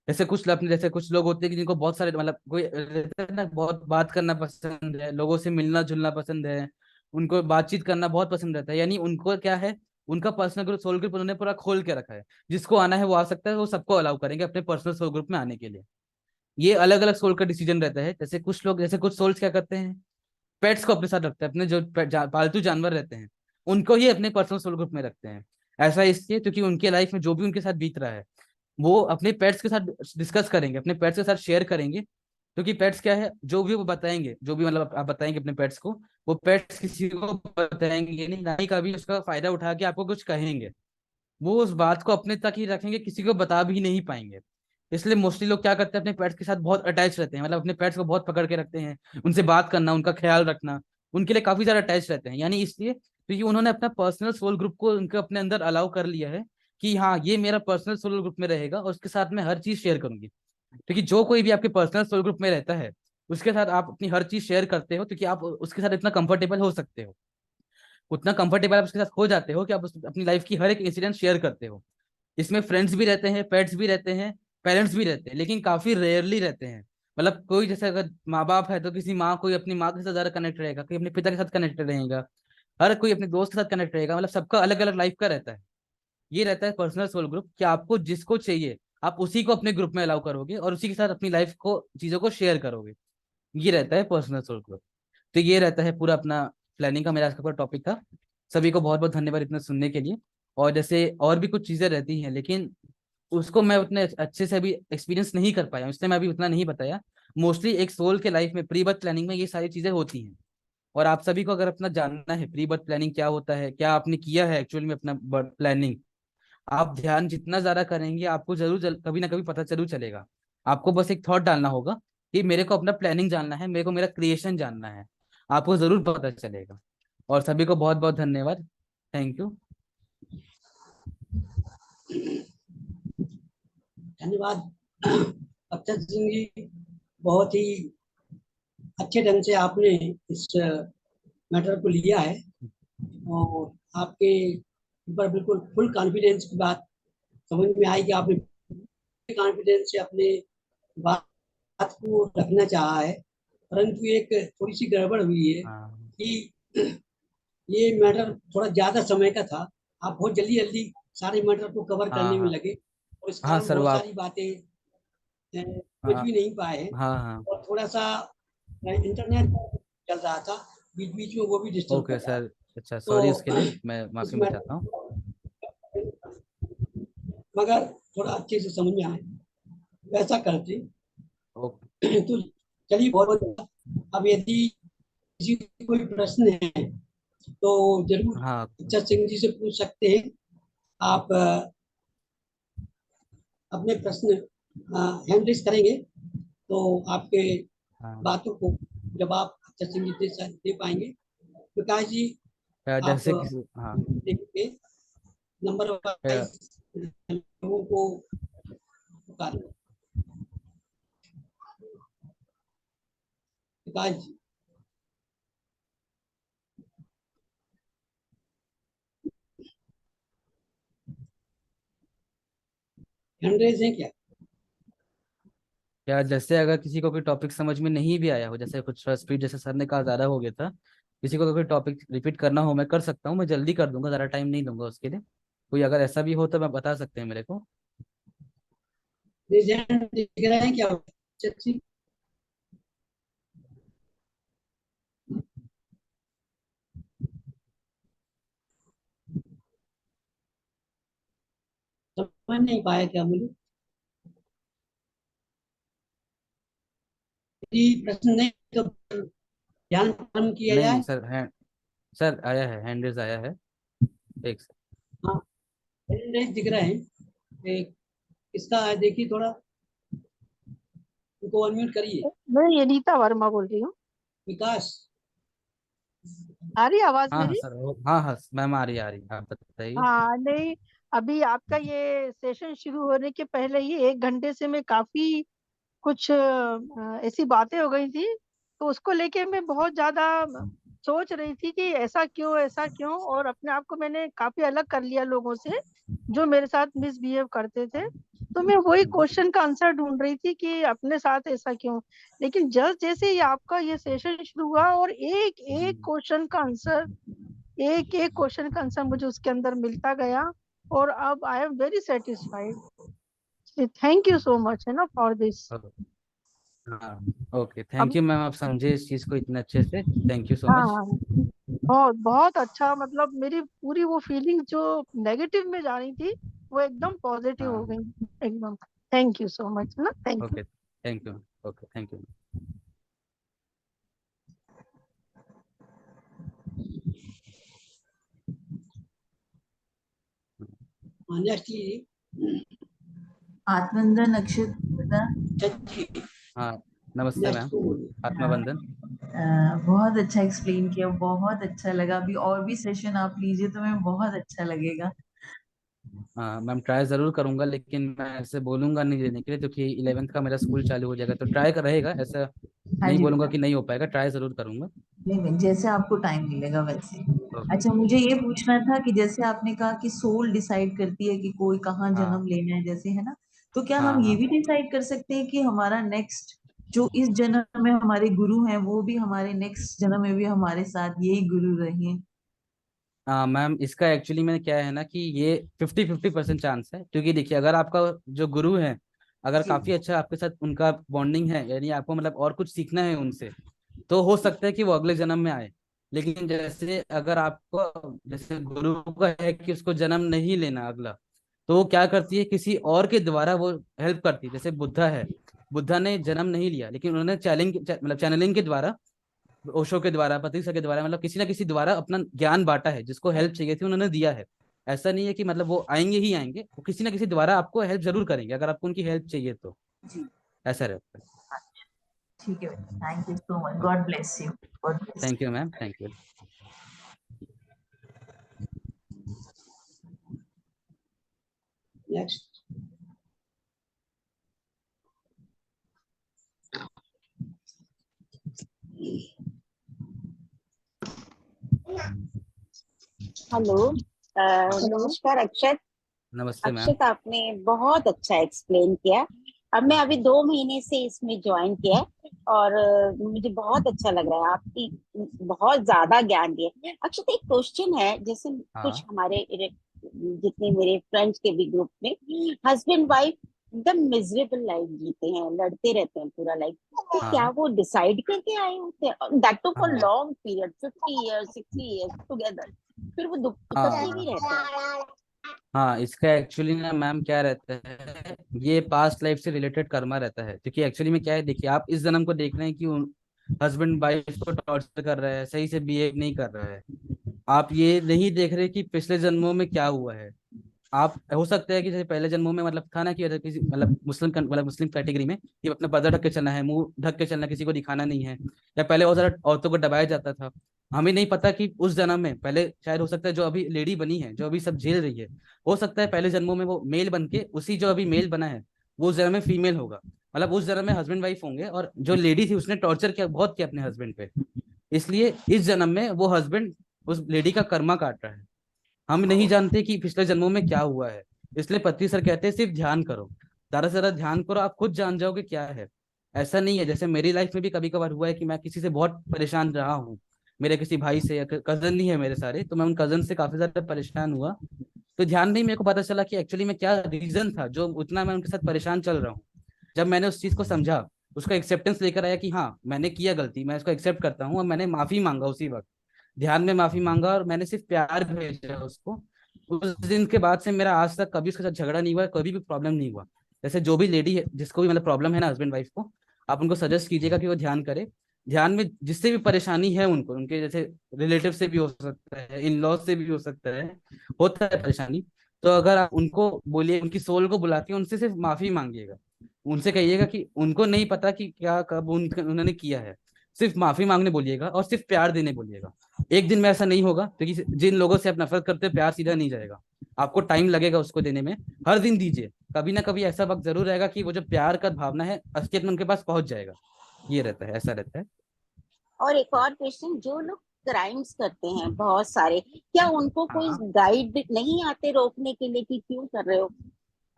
जैसे कुछ लोग होते हैं कि जिनको बहुत सारे मतलब कोई रहता है ना, बहुत बात करना पसंद है, लोगों से मिलना जुलना पसंद है, उनको बातचीत करना बहुत पसंद रहता है, यानी उनको क्या है, उनका पर्सनल ग्रुप, सोल ग्रुप उन्होंने पूरा खोल के रखा है। जिसको आना है वो आ सकता है, वो सबको अलाउ करेंगे अपने पर्सनल सोल ग्रुप में आने के लिए। ये अलग अलग सोल का डिसीजन रहता है। जैसे कुछ लोग, जैसे कुछ सोल्स क्या करते हैं, पेट्स को अपने साथ रखते हैं, अपने जो पालतू जानवर रहते हैं उनको ही अपने पर्सनल सोल ग्रुप में रखते हैं। ऐसा इसलिए क्योंकि उनके लाइफ में जो भी उनके साथ बीत रहा है वो अपने पेट्स के साथ डिस्कस करेंगे, अपने पेट्स के साथ शेयर करेंगे। क्योंकि पेट्स क्या है, जो भी वो बताएंगे, जो भी मतलब आप बताएंगे अपने पेट्स को, वो पेट्स किसी को बताएंगे नहीं, ना ही कभी उसका फायदा उठा के आपको कुछ कहेंगे। वो उस बात को अपने तक ही रखेंगे, किसी को बता भी नहीं पाएंगे। इसलिए मोस्टली लोग क्या करते हैं, अपने पेट्स के साथ बहुत अटैच रहते हैं, मतलब अपने पेट्स को बहुत पकड़ के रखते हैं, उनसे बात करना, उनका ख्याल रखना, उनके लिए काफी ज्यादा अटैच रहते हैं। यानी इसलिए क्योंकि उन्होंने अपना पर्सनल सोल ग्रुप को उनके अपने अंदर अलाउ कर लिया है कि हाँ ये मेरा पर्सनल सोल ग्रुप में रहेगा और उसके साथ मैं हर चीज शेयर करूंगी। क्योंकि जो कोई भी आपके पर्सनल सोल ग्रुप में रहता है उसके साथ आप अपनी हर चीज शेयर करते हो, क्योंकि आप उसके साथ इतना कंफर्टेबल हो सकते हो, उतना कंफर्टेबल आप उसके साथ हो जाते हो कि आप अपनी लाइफ की हर एक इंसिडेंट शेयर करते हो। इसमें फ्रेंड्स भी रहते हैं, पेट्स भी रहते हैं, पेरेंट्स भी रहते हैं, लेकिन काफी रेयरली रहते हैं। मतलब कोई जैसे अगर माँ बाप है तो किसी माँ, कोई अपनी माँ के साथ ज्यादा कनेक्ट रहेगा, कोई अपने पिता के साथ कनेक्ट रहेगा, हर कोई अपने दोस्त के साथ कनेक्ट रहेगा, मतलब सबका अलग अलग लाइफ का रहता है। ये रहता है पर्सनल सोल ग्रुप, कि आपको जिसको चाहिए आप उसी को अपने ग्रुप में अलाउ करोगे और उसी के साथ अपनी लाइफ को, चीजों को शेयर करोगे। ये रहता है पर्सनल सोल ग्रुप। तो ये रहता है पूरा अपना प्लानिंग का, मेरा आज का पूरा टॉपिक था। सभी को बहुत बहुत धन्यवाद इतना सुनने के लिए। और जैसे और भी कुछ चीजें रहती हैं, लेकिन उसको मैं उतने अच्छे से अभी एक्सपीरियंस नहीं कर पाया हूं, इसलिए मैं अभी उतना नहीं बताया। मोस्टली एक सोल के लाइफ में प्री बर्थ प्लानिंग में ये सारी चीजें होती हैं। और आप सभी को अगर अपना जानना है प्री बर्थ प्लानिंग क्या होता है, क्या आपने किया है एक्चुअल में अपना बर्थ प्लानिंग, आप ध्यान जितना ज्यादा करेंगे आपको जरूर कभी ना कभी पता जरूर चलेगा। आपको बस एक थॉट डालना होगा कि मेरे को अपना प्लानिंग जानना है, मेरे को मेरा क्रिएशन जानना है, आपको जरूर पता चलेगा। और सभी को बहुत बहुत धन्यवाद। Thank you. धन्यवाद अक्षत सिंह जी, बहुत ही अच्छे ढंग से आपने इस मैटर को लिया है। और आपके पर बिल्कुल फुल कॉन्फिडेंस की बात समझ में आई कि आपने कॉन्फिडेंस से अपने बात को रखना चाहा है, परंतु एक थोड़ी सी गड़बड़ हुई है हाँ कि ये मैटर थोड़ा ज्यादा समय का था। आप बहुत जल्दी जल्दी सारे मैटर को कवर हाँ करने में हाँ लगे और इस हाँ कारण सर, वो बहुत आप सारी बातें समझ हाँ भी नहीं पाए हैं। हाँ हाँ। और थोड़ा सा इंटरनेट चल रहा था बीच बीच में, वो भी डिस्टर्ब ओके कर रहा है। सर, अच्छा सॉरी उसके लिए, तो मैं इस माफ़ी चाहता हूँ। मैटर मगर थोड़ा अच्छे से समझ में आए वैसा करते ओके। तो चलिए, बहुत बहुत। अब यदि किसी को कोई प्रश्न है तो जरूर हाँ इच्छा सिंह जी से पूछ सकते हैं। आप अपने प्रश्न हैंड रेज करेंगे तो आपके हाँ। बातों को जवाब अच्छा सिंह जी दे पाएंगे। विकास जी, आप जैसे किसी, हाँ देखिए नंबर अ, वाइज लोगों को पुकारें। विकास जी, हैंड रेज है क्या? या जैसे अगर किसी को कोई टॉपिक समझ में नहीं भी आया हो, जैसे कुछ स्पीड जैसे सर ने कहा ज़्यादा हो गया था, किसी को कोई टॉपिक रिपीट करना हो मैं कर सकता हूँ, मैं जल्दी कर दूंगा, ज़्यादा टाइम नहीं लूंगा उसके लिए। कोई अगर ऐसा भी हो तो मैं बता सकते हैं मेरे को। रेज हैंड दिख रहे हैं क्या? अच्छी समझ नहीं पाया क्या मुझे? यदि प्रश्न नहीं तो ध्यान कम किया नहीं नहीं जाए। सर, है सर, आया है, हैंडल्स आया है। एक सर। हाँ, हैंड रेज दिख रहे हैं। एक इसका देखिए थोड़ा, उनको अनम्यूट करिए। मैं यनीता वर्मा बोल रही हूँ। विकास, आ रही है आवाज हाँ हाँ मेरी? सर, हाँ हाँ मैम, आ रही है, आप बताइए। हाँ नहीं, अभी आपका ये सेशन शुरू होने के पहले ही 1 घंटे से मैं काफी कुछ ऐसी बातें हो गई थी, तो उसको लेके मैं बहुत ज्यादा सोच रही थी कि ऐसा क्यों, और अपने आप को मैंने काफी अलग कर लिया लोगों से जो मेरे साथ मिसबिहेव करते थे। तो मैं वही क्वेश्चन का आंसर ढूंढ रही थी कि अपने साथ ऐसा क्यों। लेकिन जस्ट जैसे ही आपका ये सेशन शुरू हुआ और एक एक क्वेश्चन का आंसर मुझे उसके अंदर मिलता गया, और अब I am very satisfied. Thank you so much है ना फॉर दिस। हाँ ओके, अब थैंक यू मैम, आप समझे इस चीज़ को इतने अच्छे से, थैंक यू सो हाँ मच। हाँ, बहुत बहुत अच्छा, मतलब मेरी पूरी वो फीलिंग जो नेगेटिव में जा रही थी वो एकदम पॉजिटिव हो हाँ गई एकदम। थैंक यू सो मच ना, thank you. Okay, thank you. Okay, thank you. Next जी। आत्मनंदन अक्षत बता। हाँ नमस्ते नेक्स्ट मैम, को बोलिए। आत्मबंधन। बहुत अच्छा एक्सप्लेन किया, बहुत अच्छा लगा। अभी और भी सेशन आप लीजिए तो मैं बहुत अच्छा लगेगा। हाँ मैम, ट्राई ज़रूर करूंगा, लेकिन मैं ऐसे बोलूंगा नहीं लेने के लिए क्योंकि 11th का मेरा स्कूल चालू हो जाएगा, तो ट्राई कर रहेगा, ऐसा हाँ नहीं जी बोलूंगा बेटा। कि नहीं हो पाएगा, ट्राई ज़रूर करूंगा। नहीं नहीं, जैसे आपको टाइम मिलेगा वैसे। ओके। अच्छा, मुझे ये पूछना था कि जैसे आपने कहा कि सोल डिसाइड करती है कि कोई कहाँ जन्म हाँ लेना है, जैसे है ना, तो क्या हाँ हम ये हाँ। भी डिसाइड कर सकते हैं कि हमारा नेक्स्ट जो इस जन्म में हमारे गुरु हैं वो भी हमारे नेक्स्ट जन्म में भी हमारे साथ यही गुरु रहे? मैम इसका एक्चुअली में क्या है ना कि ये 50-50% चांस है, क्योंकि देखिए अगर आपका जो गुरु है अगर जी। काफ़ी अच्छा आपके साथ उनका बॉन्डिंग है, यानी आपको मतलब और कुछ सीखना है उनसे, तो हो सकता है कि वो अगले जन्म में आए। लेकिन जैसे अगर आपको जैसे गुरु का है कि उसको जन्म नहीं लेना अगला, तो वो क्या करती है, किसी और के द्वारा वो हेल्प करती है। जैसे बुद्धा है, बुद्धा ने जन्म नहीं लिया, लेकिन उन्होंने मतलब चैनलिंग के द्वारा, ओशो के द्वारा, पतंजलि के द्वारा, मतलब किसी ना किसी द्वारा अपना ज्ञान बांटा है, जिसको हेल्प चाहिए थी उन्होंने दिया है। ऐसा नहीं है कि मतलब वो आएंगे ही आएंगे, वो किसी ना किसी द्वारा आपको हेल्प जरूर करेंगे अगर आपको उनकी हेल्प चाहिए तो। जी। ऐसा रहता है। ठीक है बेटा, thank you so much, okay, God bless you, God bless thank you ma'am, thank you. Next. Hello, नमस्कार अक्षत। नमस्ते मैम। अक्षत, आपने बहुत अच्छा एक्सप्लेन किया। अब मैं अभी 2 महीने से इसमें ज्वाइन किया है और मुझे बहुत अच्छा लग रहा है। आपकी बहुत ज्यादा ज्ञान दिया। अक्षत, एक क्वेश्चन है, जैसे कुछ हाँ हमारे जितने मेरे फ्रेंड्स के भी ग्रुप में हस्बैंड वाइफ एकदम मिजरेबल लाइफ जीते हैं, लड़ते रहते हैं पूरा लाइफ। तो क्या हाँ वो डिसाइड करके आए होते हैं, दैट टू फॉर हाँ long period, 50 years 60 years together, फिर वो करते भी हाँ रहते हैं? हाँ, इसका एक्चुअली ना मैम क्या रहता है, ये पास्ट लाइफ से रिलेटेड कर्मा रहता है। क्योंकि एक्चुअली में क्या है, देखिए आप इस जन्म को देख रहे हैं कि हस्बैंड वाइफ को टॉर्चर कर रहा है, सही से बिहेव नहीं कर रहा है। आप ये नहीं देख रहे कि पिछले जन्मों में क्या हुआ है। आप हो सकता है कि जैसे पहले जन्मों में मतलब था ना कि किसी मतलब मुस्लिम कैटेगरी में कि अपना पर्दा ढक के चलना है, मुंह ढक के चलना, किसी को दिखाना नहीं है, या पहले और ज्यादा औरतों को दबाया जाता था। हमें नहीं पता कि उस जन्म में पहले शायद हो सकता है जो अभी लेडी बनी है, जो अभी सब झेल रही है, हो सकता है पहले जन्मों में वो मेल बन के उसी जो अभी मेल बना है वो उस जन्म में फीमेल होगा। मतलब उस जन्म में हस्बैंड वाइफ होंगे और जो लेडी थी उसने टॉर्चर किया, बहुत किया अपने हस्बैंड पे। इसलिए इस जन्म में वो हस्बैंड उस लेडी का कर्मा काट रहा है। हम नहीं जानते कि पिछले जन्मों में क्या हुआ है। इसलिए पत्री सर कहते हैं सिर्फ ध्यान करो, ज्यादा से ज्यादा ध्यान करो, आप खुद जान जाओगे क्या है। ऐसा नहीं है, जैसे मेरी लाइफ में भी कभी कभार हुआ है कि मैं किसी से बहुत परेशान रहा हूँ, मेरे किसी भाई से, या कजन ही है मेरे सारे, तो मैं उन कजन से काफी ज्यादा परेशान हुआ। तो ध्यान नहीं, मेरे को पता चला कि एक्चुअली में क्या रीजन था जो उतना मैं उनके साथ परेशान चल रहा हूँ। जब मैंने उस चीज को समझा, उसका एक्सेप्टेंस लेकर आया कि हाँ मैंने किया गलती, मैं इसको एक्सेप्ट करता हूँ, और मैंने माफी मांगा उसी वक्त, ध्यान में माफी मांगा, और मैंने सिर्फ प्यार भेजा उसको। उस दिन के बाद से मेरा आज तक कभी उसके साथ झगड़ा नहीं हुआ, कभी भी प्रॉब्लम नहीं हुआ। जैसे जो भी लेडी है जिसको भी मतलब प्रॉब्लम है ना हस्बैंड वाइफ को, आप उनको सजेस्ट कीजिएगा कि वो ध्यान करे। ध्यान में जिससे भी परेशानी है उनको, उनके जैसे रिलेटिव से भी हो सकता है, इन लॉ से भी हो सकता है, होता है परेशानी। तो अगर आप उनको बोलिए, उनकी सोल को बुला के उनसे सिर्फ माफी मांगिएगा, उनसे कहिएगा कि उनको नहीं पता कि क्या कब उन्होंने किया है, सिर्फ माफी मांगने बोलिएगा और सिर्फ प्यार देने बोलिएगा। एक दिन में ऐसा नहीं होगा, क्योंकि जिन लोगों से आप नफरत करते हो प्यार सीधा नहीं जाएगा, आपको टाइम लगेगा उसको देने में। हर दिन दीजिए, कभी ना कभी ऐसा वक्त जरूर रहेगा कि वो जो प्यार का भावना है असलियत में उनके पास पहुंच जाएगा। ये रहता है, ऐसा रहता है। और एक और क्वेश्चन, जो लोग क्राइम्स करते हैं बहुत सारे, क्या उनको कोई हाँ गाइड नहीं आते रोकने के लिए कि क्यों कर रहे हो?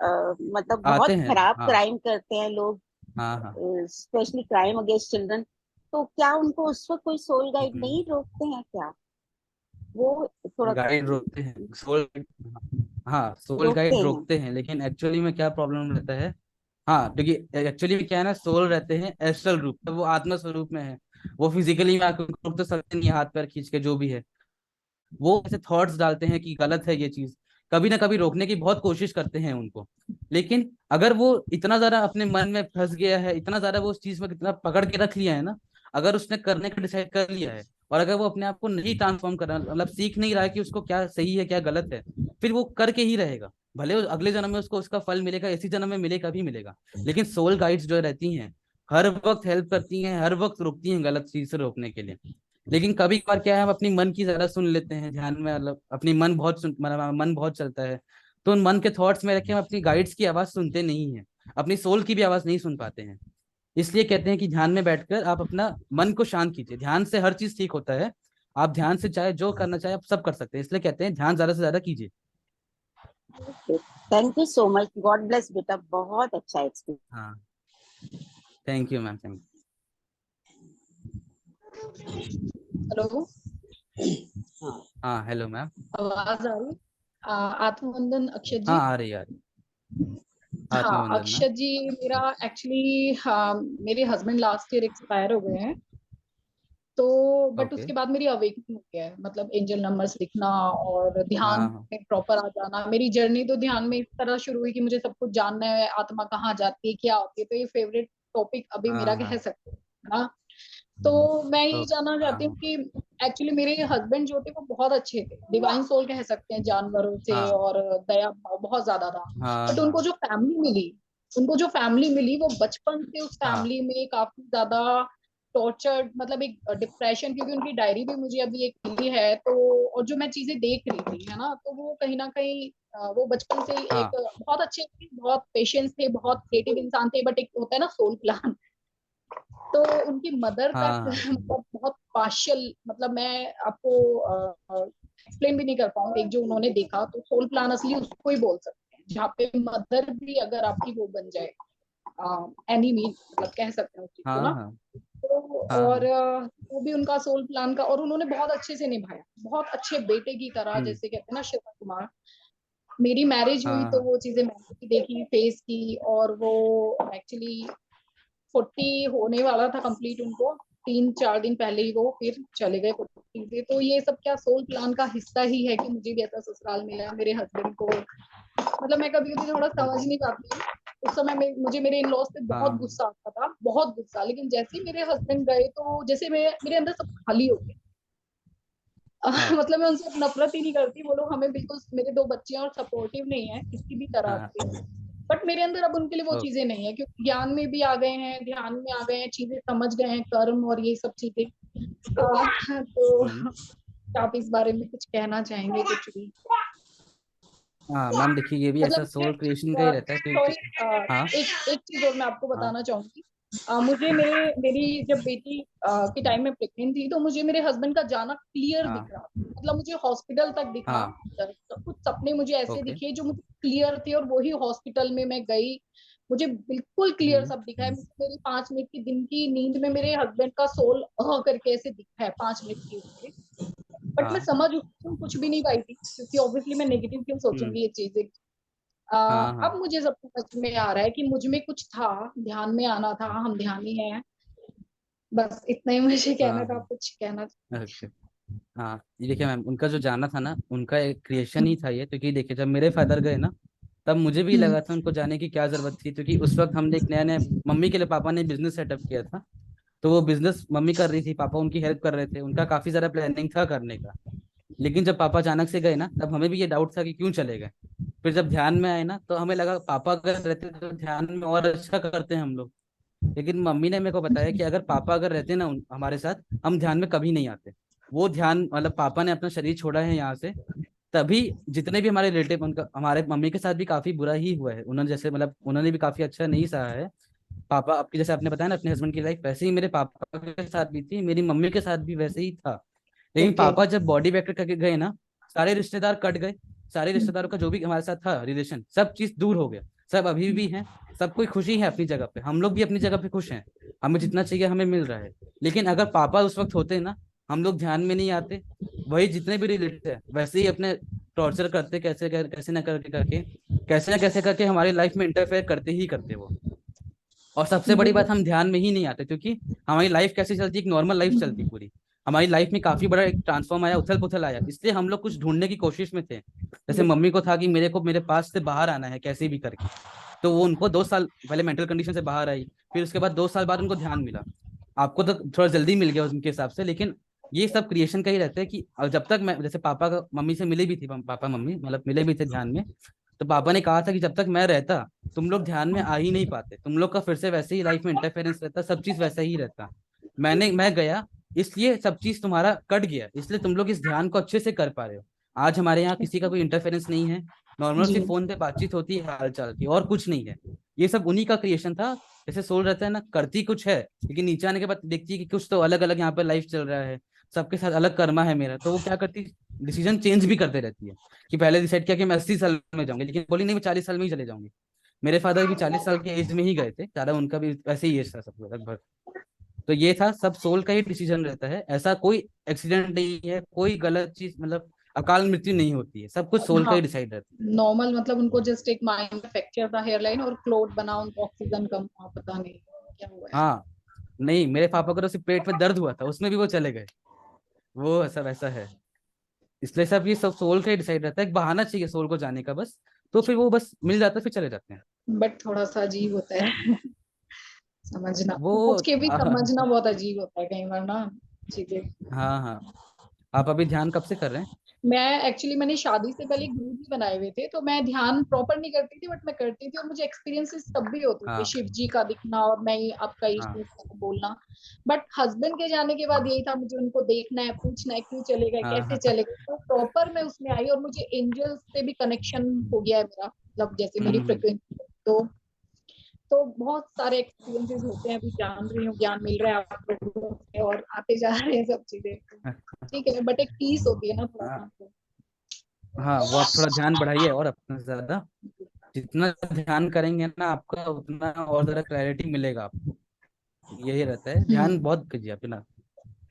मतलब आते बहुत हैं। खराब हाँ क्राइम करते हैं लोग, हाँ हाँ। Specially crime against children. तो क्या उनको उस वक्त कोई सोल गाइड नहीं रोकते हैं क्या? वो थोड़ा गाइड रोकते हैं सोल, हाँ सोल रोकते गाइड हैं? रोकते हैं, लेकिन एक्चुअली में क्या प्रॉब्लम रहता है। हाँ, क्योंकि एक्चुअली में क्या है ना, सोल रहते हैं एस्ट्रल रूप, तो वो आत्मा स्वरूप में है। वो फिजिकली में आके रोक तो सकते नहीं, हाथ पैर खींच के जो भी है। वो ऐसे थॉट्स डालते हैं कि गलत है ये चीज, कभी ना कभी रोकने की बहुत कोशिश करते हैं उनको। लेकिन अगर वो इतना ज्यादा अपने मन में फंस गया है, इतना ज्यादा वो उस चीज में कितना पकड़ के रख लिया है ना, अगर उसने करने का डिसाइड कर लिया है, और अगर वो अपने आप को नहीं ट्रांसफॉर्म कर रहा, मतलब सीख नहीं रहा है कि उसको क्या सही है क्या गलत है, फिर वो करके ही रहेगा। भले वो अगले जन्म में उसको उसका फल मिलेगा, इसी जन्म में मिलेगा भी मिलेगा। लेकिन सोल गाइड्स जो रहती हैं, हर वक्त हेल्प करती हैं, हर वक्त रोकती हैं गलत चीज से रोकने के लिए। लेकिन कभी कभार क्या है, हम अपनी मन की ज्यादा सुन लेते हैं ध्यान में, मतलब अपनी मन बहुत चलता है। तो उन मन के थॉट्स में रख के हम अपनी गाइड्स की आवाज सुनते नहीं है, अपनी सोल की भी आवाज नहीं सुन पाते हैं। इसलिए कहते हैं कि ध्यान में बैठकर आप अपना मन को शांत कीजिए, ध्यान से हर चीज ठीक होता है। आप ध्यान से चाहे जो करना चाहे आप सब कर सकते हैं, इसलिए कहते हैं ध्यान ज्यादा से ज्यादा कीजिए। Thank you so much, God bless बेटा, बहुत अच्छा एक्सपीरियंस। हाँ, thank you ma'am, thank hello, you. हाँ हेलो मैम। आवाज आ रही? आत्मवंदन अक्षत हाँ जी। आ रही है, आ रही है। हाँ आत्मवंदन मैम। अक्षत जी, मेरा एक्चुअली, हाँ, मेरे हस्बैंड लास्ट ईयर एक्सपायर हो गए हैं। तो बट ओके। उसके बाद मेरी अवेकनिंग हो गया है, मतलब एंजल नंबर्स लिखना और ध्यान हाँ हाँ में प्रॉपर आ जाना। मेरी जर्नी तो ध्यान में इस तरह शुरू हुई कि मुझे सब कुछ जानना है, आत्मा कहाँ जाती है, क्या होती है। तो ये फेवरेट टॉपिक अभी मेरा हाँ कह हाँ। सकते हैं ना। तो मैं ये ओके। जानना हाँ चाहती हूँ कि एक्चुअली मेरे हस्बैंड जो थे वो बहुत अच्छे थे, डिवाइन सोल कह सकते हैं, जानवरों से हाँ और दया भाव बहुत ज्यादा था। हाँ बट हाँ उनको जो फैमिली मिली वो बचपन से उस हाँ फैमिली में काफी ज्यादा टॉर्चर्ड, मतलब एक डिप्रेशन, क्योंकि उनकी डायरी भी मुझे अभी एक मिली है। तो और जो मैं चीजें देख रही थी है ना, तो वो कहीं ना कहीं वो बचपन से ही एक हाँ बहुत अच्छे थे, बहुत पेशेंस थे, बहुत क्रिएटिव इंसान थे। बट एक होता है ना सोल प्लान, तो उनकी मदर तक हाँ मतलब बहुत पार्शियल, मतलब मैं आपको एक्सप्लेन भी नहीं कर पाऊँ। एक जो उन्होंने देखा, तो सोल प्लान असली उसको ही बोल सकते हैं, जहाँ पे मदर भी अगर आपकी वो बन जाए, एनिमी मतलब कह सकते हैं उस चीज को हाँ ना। हाँ तो हाँ और हाँ। वो भी उनका सोल प्लान का, और उन्होंने बहुत अच्छे से निभाया, बहुत अच्छे बेटे की तरह, हम्म। जैसे कहते हैं ना श्रवण कुमार। मेरी मैरिज हुई हाँ तो हाँ वो चीजें मैंने भी देखी, फेस की, और वो एक्चुअली 40 होने वाला था कंप्लीट उनको, 3-4 दिन पहले ही वो फिर चले गए 40 से। तो ये सब क्या सोल प्लान का हिस्सा ही है कि मुझे भी ऐसा ससुराल मिला, मेरे हस्बैंड को, मतलब मैं कभी कभी थोड़ा समझ नहीं पाती हूँ। उस समय मुझे मेरे इन लॉज पे बहुत हाँ गुस्सा आता था, बहुत गुस्सा, लेकिन जैसे ही मेरे हस्बैंड गए तो जैसे मेरे अंदर सब खाली हो गया। हाँ मतलब मैं उनसे नफरत ही नहीं करती, वो लोग हमें बिल्कुल, मेरे 2 बच्चे हैं और सपोर्टिव नहीं है किसी भी तरह हाँ। से। बट मेरे अंदर अब उनके लिए वो ओ, चीजें नहीं है, क्योंकि ज्ञान में भी आ गए हैं, ध्यान में आ गए हैं, चीजें समझ गए हैं, कर्म और ये सब चीजें। तो हम्म। आप इस बारे में कुछ कहना चाहेंगे, कुछ भी? हाँ मैम देखिए, ये भी ऐसा मतलब सोल क्रिएशन का ही रहता है क्योंकि सॉरी, हाँ एक चीज और मैं आपको हाँ बताना चाहूंगी। मुझे मेरी जब बेटी के टाइम में प्रेग्नेंट थी, तो मुझे मेरे हस्बैंड का जाना क्लियर दिख हाँ रहा था, मतलब मुझे हॉस्पिटल तक दिखा। हाँ। कुछ सपने मुझे ऐसे ओके। दिखे जो मुझे क्लियर थे, और वही हॉस्पिटल में मैं गई, मुझे बिल्कुल क्लियर हम्म। सब दिखा है। मुझे मेरी 5 मिनट की दिन की नींद में मेरे हस्बैंड का सोल करके ऐसे दिखा है 5 मिनट की उसमें। बट मैं हाँ। कुछ भी नहीं पाई थी, क्योंकि ऑब्वियसली मैं नेगेटिव क्यों हम्म। सोचूंगी ये चीजें। हाँ अब हाँ मुझे सब समझ में आ रहा है कि मुझ में कुछ था, ध्यान में आना था, हम ध्यानी हैं। बस इतना ही मुझे कहना था, हाँ। आप कुछ कहना ओके। हाँ ये देखिए मैम, उनका जो जाना था ना, उनका एक क्रिएशन ही था ये, क्योंकि देखिए जब मेरे फादर गए ना, तब मुझे भी हम्म। लगा था उनको जाने की क्या जरूरत थी, क्योंकि उस वक्त हमने एक नया नया, मम्मी के लिए पापा ने बिजनेस सेटअप किया था। तो वो बिजनेस मम्मी कर रही थी, पापा उनकी हेल्प कर रहे थे, उनका काफी सारा प्लानिंग था करने का। लेकिन जब पापा अचानक से गए ना, तब हमें भी ये डाउट था कि क्यों चले गए। फिर जब ध्यान में आए ना, तो हमें लगा पापा अगर रहते तो ध्यान में और अच्छा करते हैं हम लोग। लेकिन मम्मी ने मेरे को बताया कि अगर पापा अगर रहते ना हमारे साथ, हम ध्यान में कभी नहीं आते। वो ध्यान मतलब पापा ने अपना शरीर छोड़ा है यहाँ से, तभी जितने भी हमारे रिलेटिव, उनका हमारे मम्मी के साथ भी काफी बुरा ही हुआ है, उन्होंने जैसे मतलब उन्होंने भी काफी अच्छा नहीं सहा है। पापा आपकी जैसे आपने बताया ना अपने हस्बैंड की लाइफ, वैसे ही मेरे पापा के साथ भी थी, मेरी मम्मी के साथ भी वैसे ही था। लेकिन ओके। पापा जब बॉडी बैक करके गए ना, सारे रिश्तेदार कट गए। सारे रिश्तेदारों का जो भी हमारे साथ था रिलेशन, सब चीज दूर हो गया। सब अभी भी हैं, सब कोई खुशी है अपनी जगह पे, हम लोग भी अपनी जगह पे खुश हैं। हमें जितना चाहिए हमें मिल रहा है। लेकिन अगर पापा उस वक्त होते ना, हम लोग ध्यान में नहीं आते। वही जितने भी रिलेटिव है वैसे ही अपने टॉर्चर करते, कैसे ना कैसे करके हमारी लाइफ में इंटरफेयर करते ही करते वो। और सबसे बड़ी बात, हम ध्यान में ही नहीं आते, क्योंकि हमारी लाइफ कैसी चलती है, एक नॉर्मल लाइफ चलती पूरी। हमारी लाइफ में काफी बड़ा एक ट्रांसफॉर्म आया, उथल पुथल आया, इसलिए हम लोग कुछ ढूंढने की कोशिश में थे। जैसे मम्मी को था कि मेरे को मेरे पास से बाहर आना है कैसे भी करके। तो वो उनको 2 साल पहले मेंटल कंडीशन से बाहर आई, फिर उसके बाद 2 साल बाद उनको ध्यान मिला। आपको तो थोड़ा जल्दी मिल गया उनके हिसाब से, लेकिन ये सब क्रिएशन का ही रहता है कि जब तक मैं जैसे पापा का मम्मी से मिले भी थी, पापा मम्मी मतलब मिले भी थे ध्यान में। तो पापा ने कहा था कि जब तक मैं रहता, तुम लोग ध्यान में आ ही नहीं पाते, तुम लोग का फिर से वैसे ही लाइफ में इंटरफेरेंस रहता, सब चीज वैसा ही रहता। मैं गया, इसलिए सब चीज तुम्हारा कट गया, इसलिए तुम लोग इस ध्यान को अच्छे से कर पा रहे हो। आज हमारे यहाँ किसी का कोई इंटरफेरेंस नहीं है। नॉर्मल जी। सी फोन पे बातचीत होती है हाल चाल की, और कुछ नहीं है। ये सब उन्हीं का क्रिएशन था। जैसे सोल रहता है ना, करती कुछ है, लेकिन नीचे आने के बाद देखती है कि कुछ तो अलग अलग यहाँ पे लाइफ चल रहा है। सबके साथ अलग कर्मा है मेरा, तो वो क्या करती, डिसीजन चेंज भी करते रहती है। कि पहले डिसाइड किया कि मैं 80 साल में जाऊंगी, लेकिन बोली नहीं मैं 40 साल में ही चले जाऊंगी। मेरे फादर भी 40 साल के एज में ही गए थे, ज्यादा उनका भी वैसे ही एज था सब लगभग। तो ये था, सब सोल का ही डिसीजन रहता है, ऐसा कोई एक्सीडेंट नहीं है, कोई गलत चीज मतलब अकाल मृत्यु नहीं होती है, सब कुछ सोल का हाँ, ही डिसाइड रहता नॉर्मल, मतलब उनको जस्ट एक माइंड फ्रैक्चर था, हेयरलाइन और क्लोट बना, उनको ऑक्सीजन कम हुआ, पता नहीं क्या हुआ है। है। हाँ नहीं, मेरे पापा को तो सिर्फ पेट में दर्द हुआ था, उसमें भी वो चले गए। वो सब ऐसा है। इसलिए सब ये सब सोल का ही डिसाइड रहता है, एक बहाना चाहिए सोल को जाने का बस। तो फिर वो बस मिल जाता है, फिर चले जाते हैं। बट थोड़ा सा अजीब होता है समझना, वो सोच के भी हाँ समझना बहुत अजीब होता है कई बार ना चीजें। हाँ हाँ। आप अभी ध्यान कब से कर रहे हैं? मैंने शादी से पहले गुरु जी बनाए हुए थे, तो मैं ध्यान प्रॉपर नहीं करती थी, बट मैं करती थी, और मुझे एक्सपीरियंसेस तब भी होते थे, हाँ शिव जी का दिखना और मैं आपका हाँ इश्यू बोलना। बट हस्बैंड के जाने के बाद यही था, मुझे उनको देखना है, पूछना है क्यों चले गए, हाँ कैसे हाँ। चले गए, तो प्रॉपर मैं उसमें आई, और मुझे एंजल्स से भी कनेक्शन हो गया है मेरा, मतलब जैसे मेरी हम्म। फ्रिक्वेंसी। तो बहुत सारे एक्सपीरियंसेस होते हैं, अभी जान रही हूँ, ज्ञान मिल रहा है आप लोगों से, और आते जा रहे हैं सब चीजें। ठीक है, बट एक पीस होती है ना थोड़ा हाँ सा तो। हाँ वो आप थोड़ा ध्यान बढ़ाइए और अपना ज्यादा, जितना ध्यान करेंगे ना आपका उतना और ज्यादा क्लैरिटी मिलेगा आपको। यही रहता है, ध्यान बहुत कीजिए आप ना।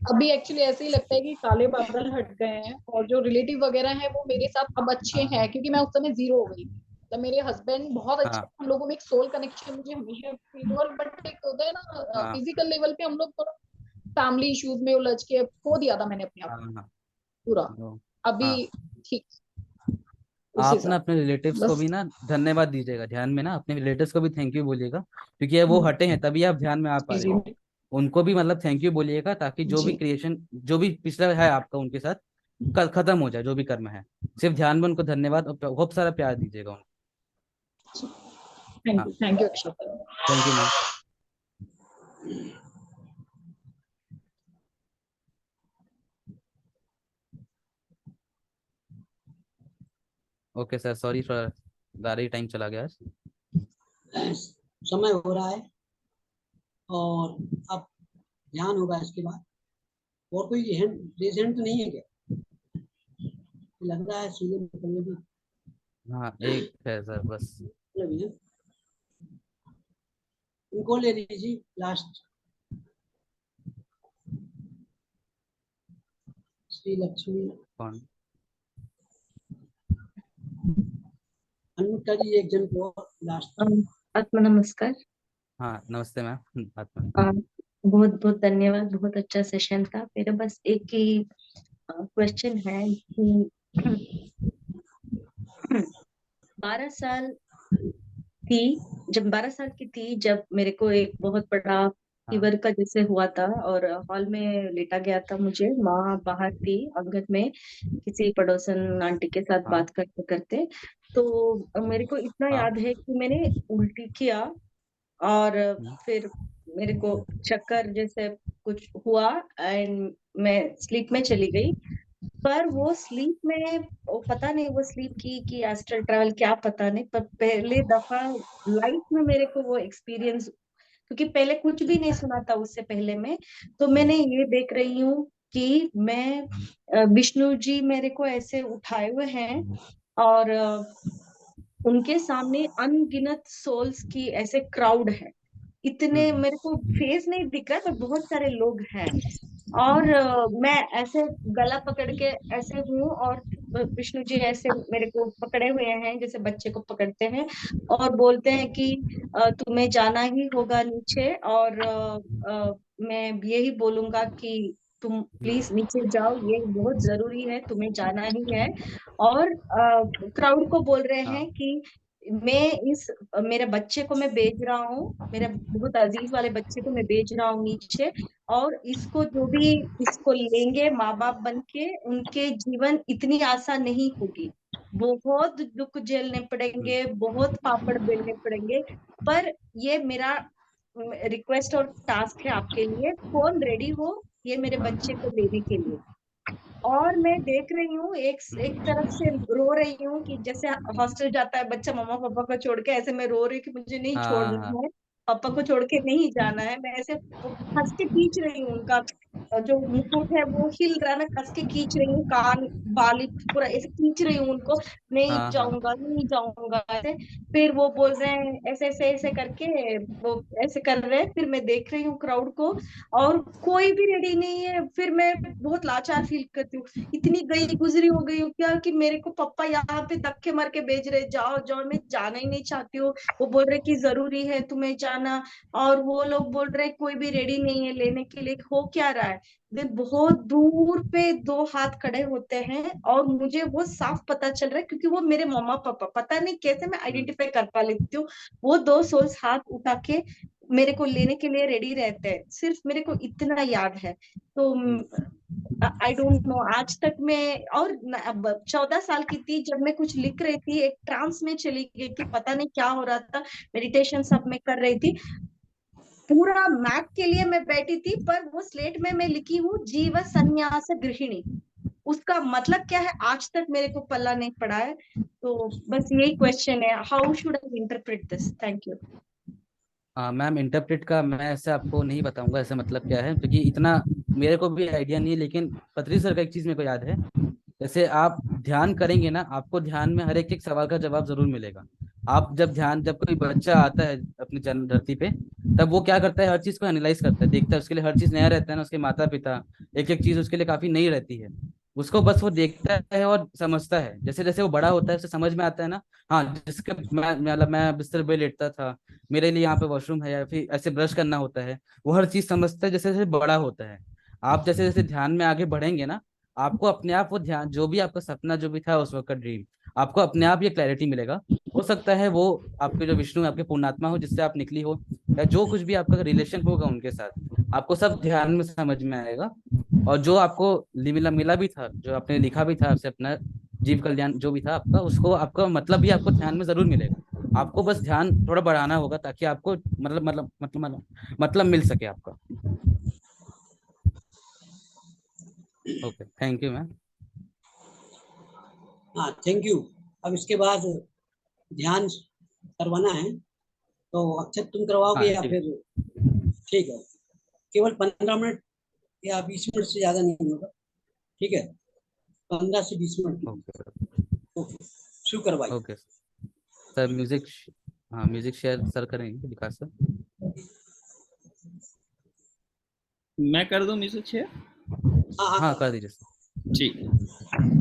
अभी एक्चुअली ऐसे ही लगता है कि काले बादल हट गए हैं, और जो रिलेटिव वगैरह हैं वो मेरे साथ अब अच्छे हैं, क्योंकि मैं उस समय जीरो हो गई थी। मतलब मेरे हस्बैंड बहुत अच्छे हाँ हैं, हम लोगों में एक सोल कनेक्शन मुझे हमेशा फील हुआ, बट एक होता है ना हाँ फिजिकल लेवल पे हम लोग थोड़ा फैमिली इश्यूज में उलझ के खो दिया था मैंने अपने आप हाँ को हाँ पूरा। हाँ अभी हाँ। ठीक उस आप ना हिसाब अपने रिलेटिव्स को बस। भी ना धन्यवाद दीजिएगा, ध्यान में ना अपने रिलेटिव्स को भी थैंक यू बोलिएगा, क्योंकि ये वो हटे हैं तभी आप ध्यान में आ पा जी रहे जी हैं। उनको भी मतलब थैंक यू बोलिएगा, ताकि जो भी जी। क्रिएशन, जो भी पिछला है आपका उनके साथ खत्म हो जाए, जो भी कर्म है। सिर्फ ध्यान में उनको धन्यवाद और बहुत सारा प्यार दीजिएगा उनको। हाँ, thank you Akshata. Thank you ma'am. Okay sir, sorry for ज़्यादा ही टाइम चला गया आज। समय हो रहा है और अब ध्यान होगा इसके बाद। और कोई रेजेंट नहीं है क्या? लग रहा है सीधे निकलने भी हाँ एक है सर बस। लगी है। उनको ले लीजिए लास्ट, श्री लक्ष्मी। कौन? अनम्यूट करिए एक जन को लास्ट। आत्मा नमस्कार। हाँ नमस्ते मैम, आत्मा। बहुत बहुत धन्यवाद, बहुत अच्छा सेशन था। मेरा बस एक ही क्वेश्चन है कि 12 साल थी, जब 12 साल की थी, जब मेरे को एक बहुत बड़ा हाँ फीवर का जैसे हुआ था और हॉल में लेटा गया था। मुझे माँ बाहर थी आंगन में किसी पड़ोसन आंटी के साथ हाँ बात करते करते। तो मेरे को इतना हाँ। याद है कि मैंने उल्टी किया और हम्म, फिर मेरे को चक्कर जैसे कुछ हुआ एंड मैं स्लीप में चली गई। पर वो स्लीप में वो पता नहीं वो स्लीप की कि एस्ट्रल ट्रैवल क्या पता नहीं, पर पहले दफा लाइफ में मेरे को वो एक्सपीरियंस, क्योंकि पहले कुछ भी नहीं सुना था उससे पहले में। तो मैंने ये देख रही हूँ कि मैं विष्णु जी मेरे को ऐसे उठाए हुए हैं और उनके सामने अनगिनत सोल्स की ऐसे क्राउड है। इतने हम्म, मेरे को फेस नहीं दिख रहा है पर बहुत सारे लोग हैं। और मैं ऐसे गला पकड़ के ऐसे हूँ और विष्णु जी ऐसे मेरे को पकड़े हुए हैं जैसे बच्चे को पकड़ते हैं और बोलते हैं कि तुम्हें जाना ही होगा नीचे। और मैं यही बोलूंगा कि तुम प्लीज नीचे जाओ, ये बहुत जरूरी है, तुम्हें जाना ही है। और क्राउड को बोल रहे हाँ हैं कि मैं इस मेरे बच्चे को मैं भेज रहा हूँ, मेरे बहुत अजीज वाले बच्चे को मैं भेज रहा हूँ नीचे। और इसको जो भी इसको लेंगे माँ बाप बन के, उनके जीवन इतनी आसान नहीं होगी, बहुत दुख झेलने हम्म, पड़ेंगे, बहुत पापड़ बेलने पड़ेंगे। पर ये मेरा रिक्वेस्ट और टास्क है आपके लिए, कौन रेडी हो ये मेरे बच्चे को लेने के लिए। और मैं देख रही हूँ एक एक तरफ से रो रही हूँ कि जैसे हॉस्टल जाता है बच्चा मम्मा पापा को छोड़ के, ऐसे मैं रो रही हूँ कि मुझे नहीं हाँ हाँ छोड़ना है, पापा को छोड़ के नहीं जाना है। मैं ऐसे हंस के खींच रही हूँ उनका जो मुकुट है वो हिल रहा है, मैं कस के खींच रही हूँ, कान बाली पूरा ऐसे खींच रही हूँ उनको, नहीं हाँ हाँ जाऊंगा नहीं जाऊंगा ऐसे। फिर वो बोल रहे हैं ऐसे ऐसे ऐसे करके, वो ऐसे कर रहे हैं। फिर मैं देख रही हूँ क्राउड को और कोई भी रेडी नहीं है। फिर मैं बहुत लाचार फील करती हूँ, इतनी गई गुजरी हो गई हूँ क्या कि मेरे को पापा यहाँ पे धक्के मार के भेज रहे जाओ जाओ, मैं जाना ही नहीं चाहती हूँ। वो बोल रहे कि जरूरी है तुम्हें जाना, और वो लोग बोल रहे कोई भी रेडी नहीं है लेने के लिए। हो क्या रहा है, वे बहुत दूर पे दो हाथ खड़े होते हैं और मुझे वो साफ पता चल रहा है क्योंकि वो मेरे मम्मा पापा, पता नहीं कैसे मैं हम्म, आइडेंटिफाई कर पा लेती हूँ। वो दो सोल्स हाथ उठा के मेरे को लेने के लिए रेडी रहते हैं, सिर्फ मेरे को इतना याद है। तो हम्म, आई डोंट नो आज तक मैं, और 14 साल की थी जब मैं कुछ लिख रही थी, एक ट्रांस में चली गई थी, पता नहीं क्या हो रहा था, मेडिटेशन सब में कर रही थी। पूरा मैप के लिए मैं बैठी थी पर वो स्लेट में मैं लिखी हूँ जीव संन्यास गृहिणी, उसका मतलब क्या है आज तक मेरे को पल्ला नहीं पड़ा है। तो बस यही क्वेश्चन है, how should I interpret this. Thank you. Ma'am interpret का मैं ऐसे आपको नहीं बताऊंगा ऐसे मतलब क्या है, क्योंकि इतना मेरे को भी आइडिया नहीं है, लेकिन पत्री सर का एक चीज़ मेरे को याद है जैसे आप ध्यान करेंगे ना, आपको ध्यान में हर एक सवाल का जवाब जरूर मिलेगा। आप जब कोई बच्चा आता है अपनी जन्म धरती पे, तब वो क्या करता है, हर चीज को एनालाइज करता है, देखता है, उसके लिए हर चीज नया रहता है ना, उसके माता पिता, एक एक चीज उसके लिए काफी नई रहती है। उसको बस वो देखता है और समझता है, जैसे जैसे वो बड़ा होता है उसे समझ में आता है ना। हाँ, जिसके मैं बिस्तर पे लेटता था, मेरे लिए यहाँ पे वॉशरूम है, या फिर ऐसे ब्रश करना होता है, वो हर चीज समझता है जैसे जैसे बड़ा होता है। आप जैसे जैसे ध्यान में आगे बढ़ेंगे ना, आपको अपने आप वो ध्यान, जो भी आपका सपना जो भी था उस वक्त का ड्रीम, आपको अपने आप ये क्लैरिटी मिलेगा। हो सकता है वो आपके जो विष्णु आपके पुण्यात्मा हो, जिससे आप निकली हो, या जो कुछ भी आपका रिलेशन होगा उनके साथ, आपको सब ध्यान में समझ में आएगा। और जो आपको मिला मिला भी था, जो आपने लिखा भी था आपसे, अपना जीव कल्याण जो भी था आपका, उसको आपका मतलब भी आपको ध्यान में जरूर मिलेगा। आपको बस ध्यान थोड़ा बढ़ाना होगा, ताकि आपको मतलब मिल सके आपका। Okay, thank you ma'am. हाँ, थैंक यू। अब इसके बाद ध्यान करवाना है, तो अक्षत तुम करवाओगे हाँ या ठीक फिर? ठीक है, केवल 15 मिनट या 20 मिनट से ज्यादा नहीं होगा। ठीक है, 15 से 20 मिनट। है। ओके ओके, शुरू करवाइए। ओके सर, म्यूजिक, हाँ म्यूजिक शेयर सर करेंगे विकास सर। मैं कर दूं म्यूजिक शेयर? हाँ हाँ, हाँ कर दीजिए सर। ठीक है।